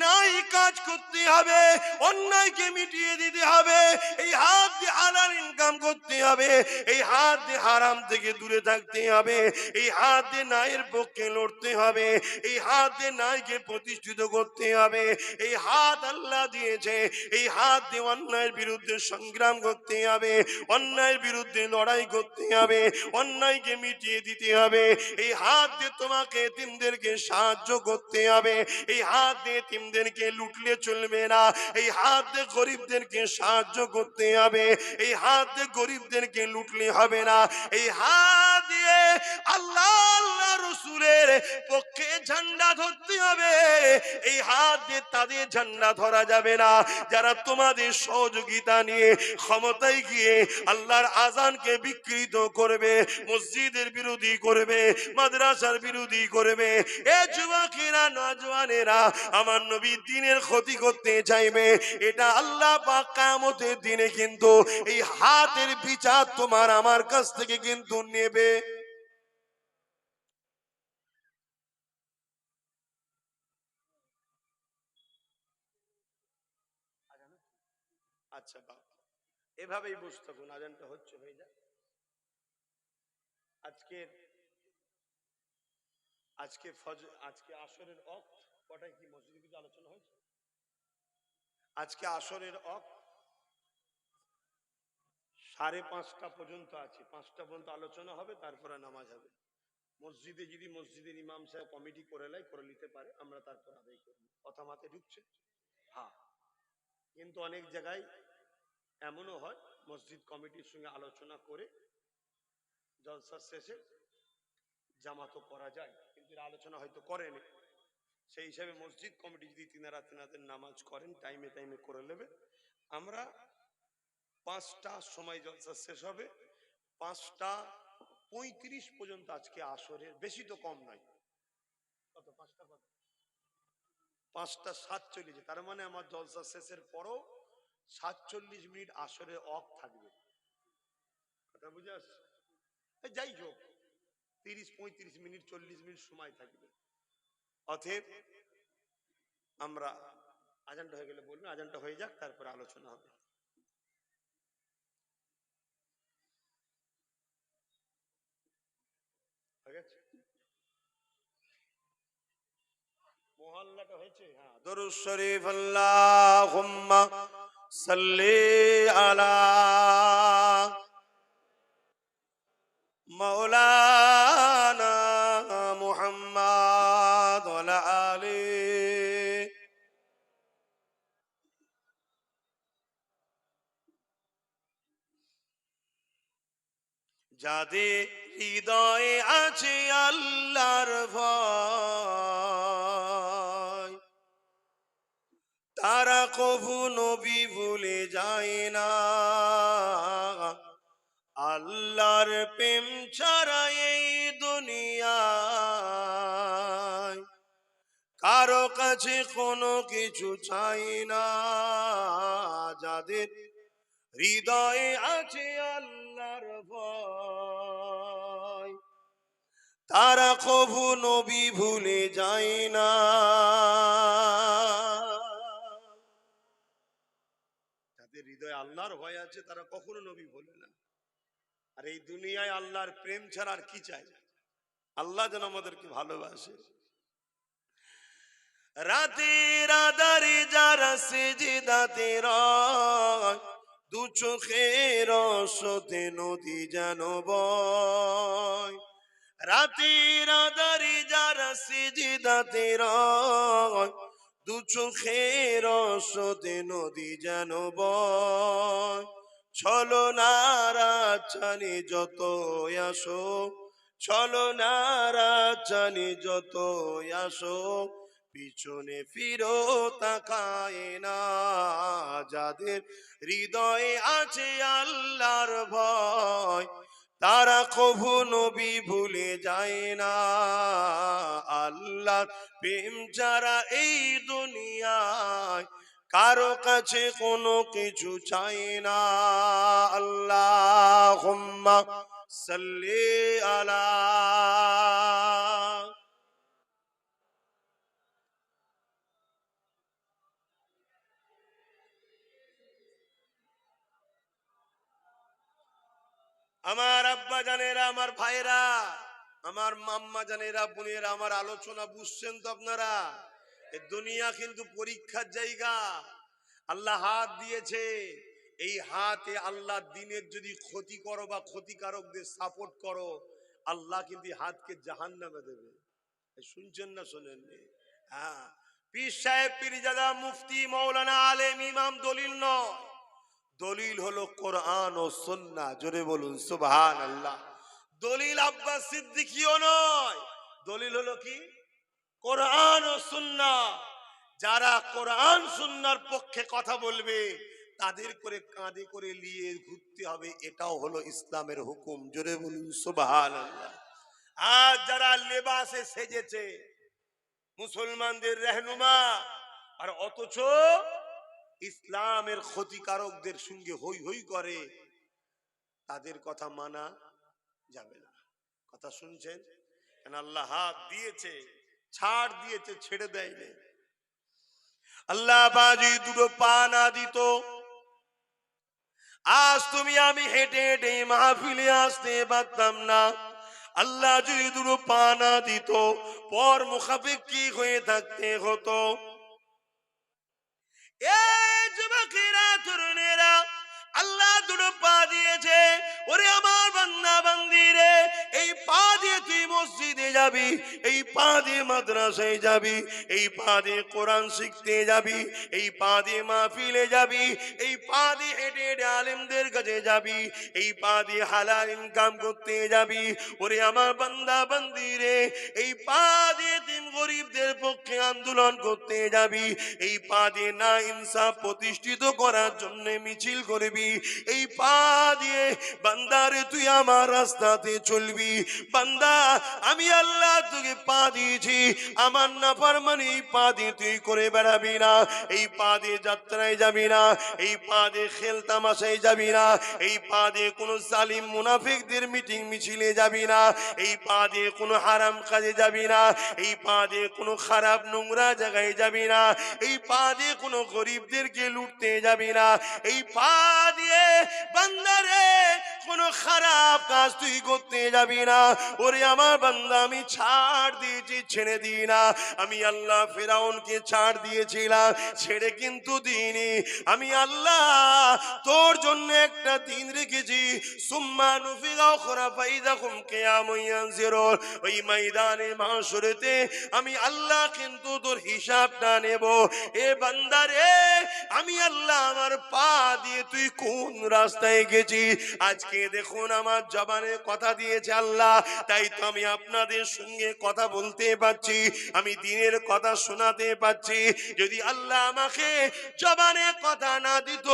নাই কাজ করতে হবে, অন্যায়কে মিটিয়ে দিতে হবে, এই হাত দিয়ে হালাল ইনকাম করতে হবে, এই হাত দিয়ে হারাম থেকে দূরে থাকতে হবে, এই হাত দিয়ে নায়ের পক্ষে লড়তে হবে, এই হাত দিয়ে নাইকে প্রতিষ্ঠিত করতে হবে। এই হাত আল্লাহ দিয়েছে, এই হাত দিয়ে অন্যায়ের বিরুদ্ধে সংগ্রাম করতে হবে, অন্যায়ের বিরুদ্ধে লড়াই করতে হবে, অন্যায়কে মিটিয়ে দিতে হবে। এই হাত দিয়ে তোমাকে এতিমদেরকে সাহায্য করতে হবে, এই হাত দিয়ে এতিমদেরকে লুটলে চলবে না, এই হাত দিয়ে গরিবদেরকে সাহায্য করতে হবে, এই হাত দিয়ে গরিবদেরকে লুটলে হবে না। এই হাত দিয়ে আল্লাহ আল্লাহ রসুলের পক্ষে ঝান্ডা ধরতে হবে, এই হাত দিয়ে তাদের ঝান্ডা ধরা যাবে না যারা তোমাদের সহযোগিতা নিয়ে ক্ষমতায় গিয়ে আল্লাহর আযানকে বিকৃত করবে, মসজিদের বিরোধী করবে, মাদ্রাসার বিরোধী করবে। এ যুবকেরা, নওজওয়ানেরা, আমার নবী দ্বীনের ক্ষতি করতে চাইবে, এটা আল্লাহ পাক কিয়ামতের দিনে কিন্তু এই হাতের বিচার তোমার আমার কাছ থেকে কিন্তু নেবে। আচ্ছা বাবা, এভাবেই বুঝতে থাকুন, আজানটা হচ্ছে, হয়ে যায়। আজকে আজকে আজকে আসরের ওয়াক্ত কটায়, কি মসজিদে কিছু আলোচনা হয়েছে? আজকে আসরের ওয়াক্ত 5:30 পর্যন্ত আছে, 5টা পর্যন্ত আলোচনা হবে, তারপরে নামাজ হবে। মসজিদে যদি মসজিদের ইমাম সাহেব কমিটি করে নিতে পারে, আমরা তারপর আদায় করব। কথা মাথায় ঢুকছে? হ্যাঁ। কিন্তু অনেক জায়গায় এমনও হয়, মসজিদ কমিটির সঙ্গে আলোচনা করে জলসার শেষে জামাতও করা যায়, কিন্তু আলোচনা হয়তো করেনি। সেই হিসাবে মসজিদ কমিটি যদি তিনাদের নামাজ করেন, টাইমে টাইমে করে নেবে। আমরা 5টার সময় জলসা শেষ হবে, 5:35 পর্যন্ত আজকে আসরের, বেশি তো কম নয়। কত? 5:47, তার মানে আমার জলসা শেষের পরও 47 মিনিট আসরে অফ থাকবে। কথা বুঝে আসছে? যাই হোক, 30-35 মিনিট, 40 মিনিট সময় থাকবে। অতএব আমরা, আজানটা হয়ে গেলে বলবেন, আজানটা হয়ে যাক, তারপর আলোচনা হবে। মহল্লাটা হয়েছে? হ্যাঁ। দরুদ শরীফ, আল্লাহুম্মা সাল্লি আলা মাওলানা মুহাম্মাদ ওয়া আলা আলি। যাদের হৃদয়ে আছে আল্লাহর ভয়, তারা কভু নবী ভুলে যায় না। আল্লাহর প্রেম ছাড়া এই দুনিয়ায় কারো কাছে কোনো কিছু চাই না। যাদের হৃদয়ে আছে আল্লাহর ভয়, তারা কভু নবী ভুলে যায় না। যাদের হৃদয়ে আল্লাহর ভয় আছে, তারা কখনো নবী ভুলে না। আর এই দুনিয়ায় আল্লাহর প্রেম ছাড়া আর কি চাই? আল্লাহ যেন আমাদেরকে ভালোবাসে। রাতের আধারে যারা সিজদাতে রয়, দু চোখের রসতে নদী যেন বয়। রাতের আধারে যারা সিজদাতে রয়, দু চোখের রসতে নদী যেন বয়, ছলনারা জানি যত আসো, ছলনারা জানি যত আসো, পিছনে ফিরো তাকায় না। যাদের হৃদয়ে আছে আল্লাহর ভয়, তারা কভু নবী ভুলে যায় না। আল্লাহ প্রেম যারা এই দুনিয়ায় কারো কাছে কোনো কিছু চায় না। আল্লাহুম্মা সাল্লি আলা। আমার আব্বা জানেরা, আমার ভাইরা, আমার মাম্মা জানেরা, বোনেরা, আমার আলোচনা বুঝছেন তো আপনারা? এ দুনিয়া কিন্তু পরীক্ষার জায়গা। আল্লাহ হাত দিয়েছে, এই হাতে আল্লাহ দিনের যদি ক্ষতি করো বা ক্ষতিকারকদের সাপোর্ট করো, আল্লাহ কিন্তু হাতকে জাহান্নামে দেবে। শুনছেন না শোনেননি? হ্যাঁ, পীর সাহেব, পীরজাদা, মুফতি, মৌলানা, আলেম, ইমাম দলিল নয়, দলিল হলো কোরআন ও সুন্নাহ। জোরে বলুন সুবহানাল্লাহ। দলিল আব্বাস সিদ্দিকীও নয়, দলিল হলো কি? কোরআন ও সুন্নাহ। যারা কোরআন সুন্নাহর পক্ষে কথা বলবে তাদের করে কাঁধে করে নিয়ে ঘুরতে হবে, এটাও হলো ইসলামের হুকুম। জোরে বলুন সুবহানাল্লাহ। আর যারা লেবাসে সেজেছে মুসলমানদের রহনুমা, আর অথচ ইসলামের ক্ষতিকারকদের সঙ্গে হই হই করে, তাদের কথা মানা যাবে না। কথা শুনছেন? কেন আল্লাহ হাত দিয়েছে, ছাড় দিয়েছে, ছেড়ে দেয়নি। আল্লাহ বাজি দুটো পা না দিত, আজ তুমি আমি হেঁটে হেঁটে মাহফিলে আসতে পারতাম না। আল্লাহ যদি দুটো পা না দিত, পর মুখাপেক্ষী হয়ে থাকতে হতো। এই যুবকেরা, তরুণেরা, আল্লাহ দুটো পা দিয়েছে। ওরে আমার বান্দা বান্দি রে, এই পা দিয়ে তুই মসজিদে যাবি, এই পা দিয়ে মাদ্রাসায় যাবি, এই পা দিয়ে কোরআন শিখতে যাবি, এই পা দিয়ে মাহফিলে যাবি, এই পা দিয়ে হেঁটে হেঁটে আলেমদের কাছে যাবি, এই পা দিয়ে হালাল ইনকাম করতে যাবি। ওরে আমার বান্দা বান্দি রে, এই পা দিয়ে তুই গরিবদের পক্ষে আন্দোলন করতে যাবি, এই পা দিয়ে না ইনসাফ প্রতিষ্ঠিত করার জন্য মিছিল করবি, এই পা দিয়ে বান্দারে তুই আমার রাস্তাতে চলবি। বান্দা, আমি আল্লাহ তোকে পা দিয়েছি, আমার নাফরমানি এই পা দিয়ে তুই করে বেড়াবি না। এই পা দিয়ে যাত্রায় যাবি না, এই পা দিয়ে খেল তামাশায় যাবি না, এই পা দিয়ে কোনো জালিম মুনাফিকদের মিটিং মিছিলে যাবি না, এই পা দিয়ে কোনো হারাম কাজে যাবি না, এই পা দিয়ে কোনো খারাপ নোংরা জায়গায় যাবি না, এই পা দিয়ে কোনো গরিবদেরকে লুটতে যাবি না, এই পা দিয়ে বান্দারে কোনো খারাপ কাজ তুই করতে যাবি না। ওরে আমার বান্দা, আমি ছাড় দিয়েছি, ছেড়ে দিই না। আমি আল্লাহ ফেরাউনকে ছাড় দিয়েছিলাম, ছেড়ে কিন্তু দিইনি। আমি আল্লাহ তোর জন্য একটা দিন রেখেছি, সুম্মা নুফিরা উখরা ফাইদাকুম কিয়ামুন ইয়ানজিরুন। ওই ময়দানে মাশরেতে আমি আল্লাহ কিন্তু তোর হিসাবটা নেব। এ বান্দারে, আমি আল্লাহ আমার পা দিয়ে তুই কোন রাস্তায় গেছি আজকে দেখুন আমার জবানে কথা দিয়েছে আল্লাহ, তাই তো আমি আপনাদের সঙ্গে কথা বলতে পারছি, আমি দিনের কথা শোনাতে পারছি। যদি আল্লাহ আমাকে জবানে কথা না দিত,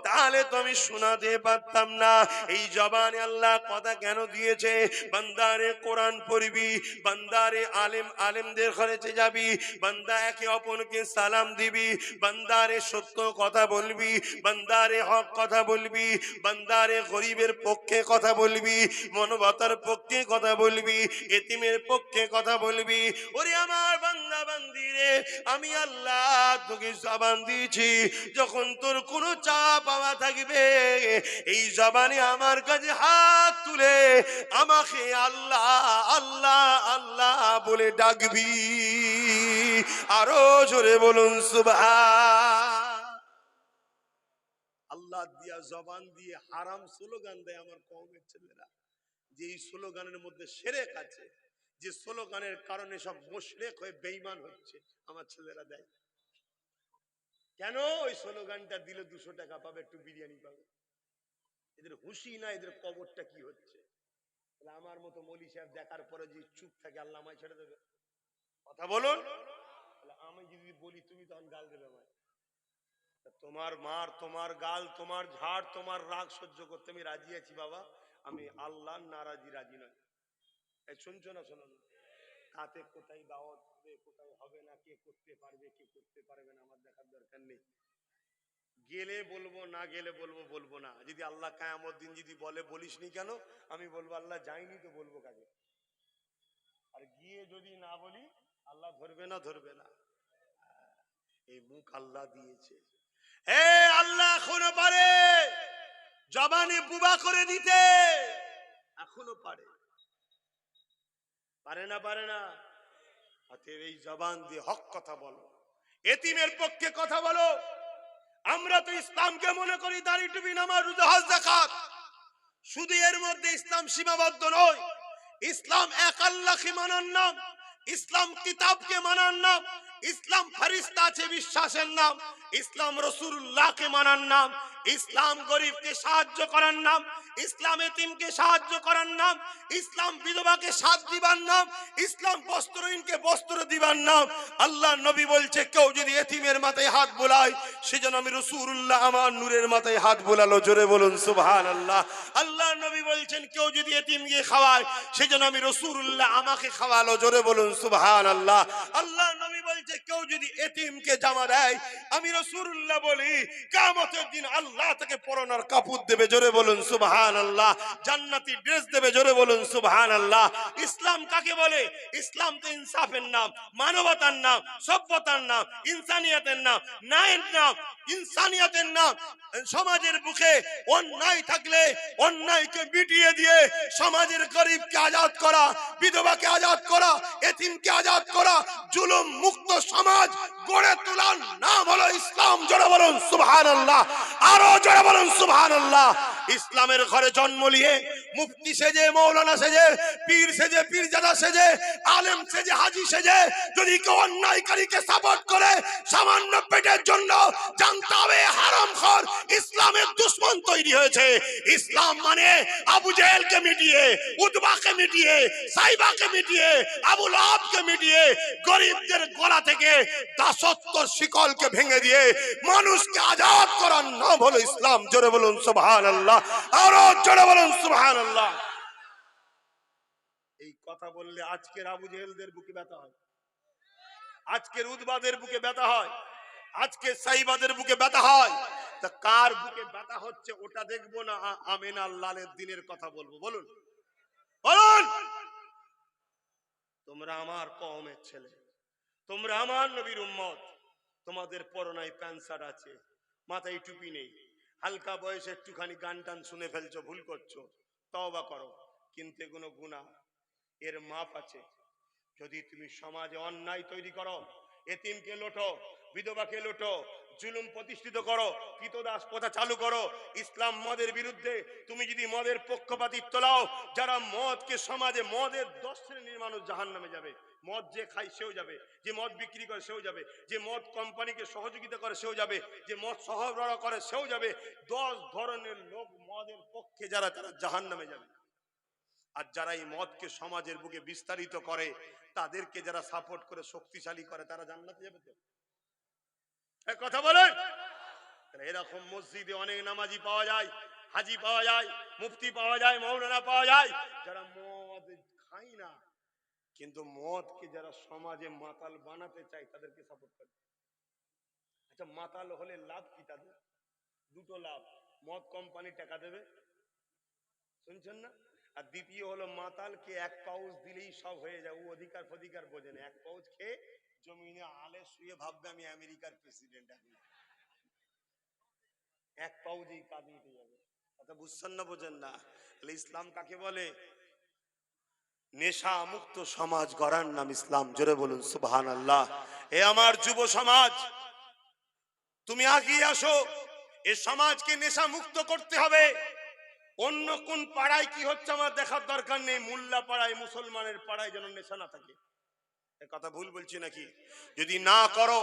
তাহলে তো আমি শোনাতে পারতাম না। এই জবানে আল্লাহ কথা কেন দিয়েছে? বান্দারে কোরআন পড়বি, বান্দারে আলেমদের ঘরেতে যাবি, বান্দা একে অপরকে সালাম দিবি, বান্দারে সত্য কথা বলবি, বান্দারে হক কথা বলবি, বান্দারে গরিবের পক্ষে কথা বলবি, মানবতার পক্ষে কথা বলবি, এতিমের পক্ষে কথা বলবি। ওরে আমার বান্দা বান্দি রে, আমি আল্লাহ তোকে জবান দিয়েছি, যখন তোর কোনো চাপ পাওয়া থাকবে, এই জবানে আমার কাছে হাত তুলে আমাকে আল্লাহ আল্লাহ আল্লাহ বলে ডাকবি। আরো জোরে বলুন সুবহান। আল্লাহ দিয়া জবান দিয়ে হারাম স্লোগান দেয় আমার কওমের ছেলেরা, যে এই স্লোগানের মধ্যে শিরক আছে, যে স্লোগানের কারণে সব মুশরিক হয়ে বেঈমান হচ্ছে, আমার ছেলেরা দেয় কেন? ওই স্লোগানটা দিলে 200 টাকা পাবে, একটু বিরিয়ানি পাবে। এদের হুঁশি না, এদের কবরটা কি হচ্ছে? আমার মতো মৌলী সাহেব দেখার পরে যে চুপ থাকে, আল্লাহ আমায় ছেড়ে দেবে? কথা বলুন। আমি যদি বলি তুমি তখন গাল দেবে আমায়। তোমার মার, তোমার গাল, তোমার ঝাড়, তোমার রাগ সহ্য করতে আমি রাজি আছি বাবা, আমি আল্লাহর নারাজি রাজি নয়। শুনছো না? শোনো না। তাতে কোথায় দাওয়াত হবে, কোথায় হবে না, কে করতে পারবে কে করতে পারবে না আমার দেখার দরকার নেই। গেলে বলবো, না গেলে বলবো না। যদি আল্লাহ কিয়ামত দিন যদি বলে বলিস নি কেন, আমি বলবো আল্লাহ যাইনি তো বলবো কাকে। আর গিয়ে যদি না বলি, আল্লাহ ধরবে না? ধরবে না। এই মুখ আল্লাহ দিয়েছে। হে আল্লাহ এখনো পারে জবানে বুবা করে দিতে, এখনো পারে। পারে না? পারে না? অতএব এই জবান দিয়ে হক কথা বলো, এতিমের পক্ষে কথা বলো। আমরা তো ইসলামকে মনে করি দাড়ি টুপি নামাজ রোজা হজ যাকাত, শুধু এর মধ্যে ইসলাম সীমাবদ্ধ নয়। ইসলাম এক আল্লাহকে মানার নাম, ইসলাম কিতাবকে মানার নাম, ইসলাম ফেরেশতা আছে বিশ্বাসের নাম, ইসলাম রাসূলুল্লাহকে মানার নাম, ইসলাম গরিবকে সাহায্য করার নাম, ইসলাম এতিমকে সাহায্য করার নাম, ইসলাম বিধবাকে সাথ দিবার নাম, ইসলাম বস্ত্রহীনকে বস্ত্র দিবার নাম। আল্লাহ নবী বলছে কেউ যদি এতিমের মাথায় হাত বোলায়, সেজন্য আমি রাসূলুল্লাহ আমার নূরের মাথায় হাত বোলালো। জোরে বলুন সুবহানাল্লাহ। আল্লাহ নবী বলছেন কেউ যদি এতিমকে খাওয়ায়, সেজন্য আমি রাসূলুল্লাহ আমাকে খাওয়ালো। জোরে বলুন সুবহানাল্লাহ। আল্লাহ নবী বলছে কেউ যদি এতিমকে জামা দেয়, আমি রাসূলুল্লাহ বলি কিয়ামতের দিন আল্লাহ তাকে পরনার কাপড় দেবে। জোরে বলুন সুবহানাল্লাহ। জান্নাতি ড্রেস দেবে। জোরে বলুন সুবহানাল্লাহ। ইসলাম কাকে বলে? ইসলাম তো ইনসাফের নাম, মানবতার নাম, সভ্যতার নাম, ইনসানিয়াতের নাম, ন্যায়ের নাম, ইনসানিয়াতের নাম। সমাজের বুকে অন্যায় থাকলে অন্যায়কে মিটিয়ে দিয়ে সমাজের গরিবকে আজাদ করা, বিধবাকে আজাদ করা, এতিমকে আজাদ করা, জুলুম মুক্ত সমাজ গড়ে তোলার নাম হলো ইসলাম। জোরে বলুন সুবহানাল্লাহ। আরো জোরে বলুন সুবহানাল্লাহ। ইসলামের ঘরে জন্ম নিয়ে মুফতি সেজে, মৌলানা সেজে, পীর সেজে, পীরজাদা সেজে, আলেম সেজে, হাজি সেজে যদি কেউ অন্যায়কারীকে সাপোর্ট করে সামান্য পেটের জন্য, জানতে হবে হারামখোর ইসলামের দুশমন তৈরি হয়েছে। ইসলাম মানে আবু জেহেলকে মিটিয়ে, উতবাকে মিটিয়ে, সাইবাকে মিটিয়ে, আবু লাহাবকে মিটিয়ে, গরিবদের গলা থেকে দাসত্ব শিকলকে ভেঙে দিয়ে মানুষকে আজাদ করার নাম হলো ইসলাম। জোরে বলুন সুবহানাল্লাহ। আরো জোরে বলুন সুবহানাল্লাহ। এই কথা বললে আজকের আবু জেহেলদের বুকে ব্যথা হয়, আজকের উতবাদের বুকে ব্যথা হয়, আজকে সাইবাদের বুকে ব্যথা হয়। তা কার বুকে ব্যথা হচ্ছে ওটা দেখবো না, আমিনা লালের দিনের কথা বলবো? বলুন বলুন। তোমরা আমার কওমের ছেলে, তোমরা আমার নবীর উম্মত, তোমাদের পরনায় প্যান্ট শার্ট আছে, মাথায় টুপি নেই, হালকা বয়সে একটুখানি গান টান শুনে ফেলছো, ভুল করছো, তওবা করো। কিন্তু এগুলো গুনাহ, এর মাপ আছে। যদি তুমি সমাজে অন্যায় তৈরি করো, এতিমকে লোটো, বিধবাকে লোটো, জুলুম প্রতিষ্ঠিত করো, কৃতদাস প্রথা চালু করো, ইসলাম মদের বিরুদ্ধে তুমি যদি মদের পক্ষপাতিত্ব লাও, যারা মদকে সমাজে, মদের 10 শ্রেণীর মানুষ জাহান্নামে যাবে। মদ যে খায় সেও যাবে, যে মদ বিক্রি করে সেও যাবে, যে মদ কোম্পানিকে সহযোগিতা করে সেও যাবে, যে মদ সরবরাহ করে সেও যাবে। 10 ধরনের লোক মদের পক্ষে যারা, তারা জাহান্নামে যাবে। আর যারা এই মদকে সমাজের বুকে বিস্তারিত করে, তাদেরকে যারা সাপোর্ট করে, শক্তিশালী করে, তারা জান্নাতে যাবে। তো কথা বলেন। এরকম মসজিদে অনেক নামাজি পাওয়া যায়, হাজি পাওয়া যায়, মুফতি পাওয়া যায়, মৌলানা পাওয়া যায়, যারা মদ খায় না, কিন্তু মদকে যারা সমাজে মাতাল বানাতে চায় তাদেরকে সাপোর্ট করে। আচ্ছা, মাতাল হলে লাভ কি তাদের? দুটো লাভ। মদ কোম্পানি টাকা দেবে, শুনছেন না? আর দ্বিতীয় হলো মাতালকে 1 পাউচ দিলেই সব হয়ে যায়, ও অধিকার ফধিকার বোঝে না। 1 পাউচ খেয়ে জমিনে আলে শুয়ে ভাববে আমি আমেরিকার প্রেসিডেন্ট। 1 পাউচেই কাজ মিটে যাবে। কথা বুঝছেন না? বোঝেন না? ইসলাম কাকে বলে? নেশা মুক্ত সমাজ গড়ার নাম ইসলাম। জোরে বলুন সুবহানাল্লাহ। এ আমার যুব সমাজ, তুমি আগিয়ে আসো, এ সমাজকে নেশা মুক্ত করতে হবে। অন্য কোন পাড়ায় কি হচ্ছে আমার দেখার দরকার নেই, মোল্লা পাড়ায় মুসলমানের পাড়ায় যেন নেশা না থাকে। এ কথা ভুল বলছি নাকি? যদি না করো,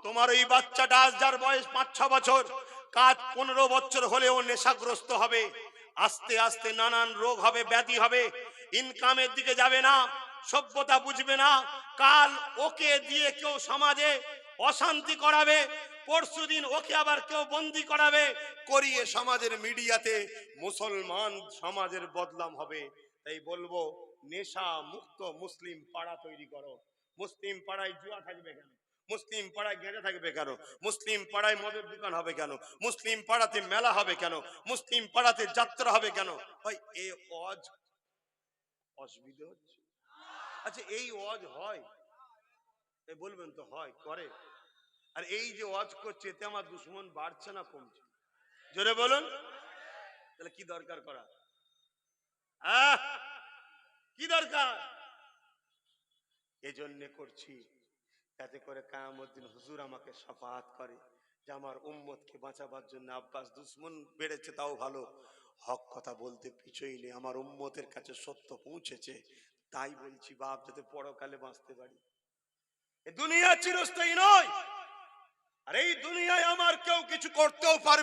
তোমার ওই বাচ্চাটা আজ যার বয়স 5-6 বছর, কাজ 15 বছর হলেও নেশাগ্রস্ত হবে। আস্তে আস্তে নানান রোগ হবে, ব্যাধি হবে, ইনকামের দিকে যাবে না, সভ্যতা বুঝবে না। কাল ওকে দিয়ে কেউ সমাজে অশান্তি করাবে, পরশুদিন ওকে আবার কেউ বন্দি করাবে, করিয়ে সমাজের মিডিয়াতে মুসলমান সমাজের বদনাম হবে। তাই বলবো, নেশা মুক্ত মুসলিম পাড়া তৈরি করো। মুসলিম পাড়ায় জুয়া থাকবে কেন? মুসলিম পাড়ায় গেঁজা থাকবে কেন? মুসলিম পাড়ায় মদের দোকান হবে কেন? মুসলিম পাড়াতে মেলা হবে কেন? মুসলিম পাড়াতে যাত্রা হবে কেন? ভাই এ অজ অসুবিধা হচ্ছে। আচ্ছা এই অজ হয়? এ বলবেন তো হয়, করে? আর এই যে অজ করছে, এতে আমার দুশ্মন বাড়ছে না কমছে? জোরে বলুন। তাহলে কি দরকার করা? আহ কি দরকার? এজন্য করছি যাতে করে কিয়ামত দিন হুজুর আমাকে শাফাআত করে যে আমার উম্মতকে বাঁচাবার জন্য আব্বাস দুশ্মন বেড়েছে তাও ভালো, হক কথা বলতে পিছই নেই, আমার উম্মতের কাছে সত্য পৌঁছেছে। তাই বলছি বাপ, যাতে পরকালে বাঁচতে পারি। এ দুনিয়া চিরস্থায়ী নয়, আর এই দুনিয়ায় আমার কেউ কিছু করতেও পারবে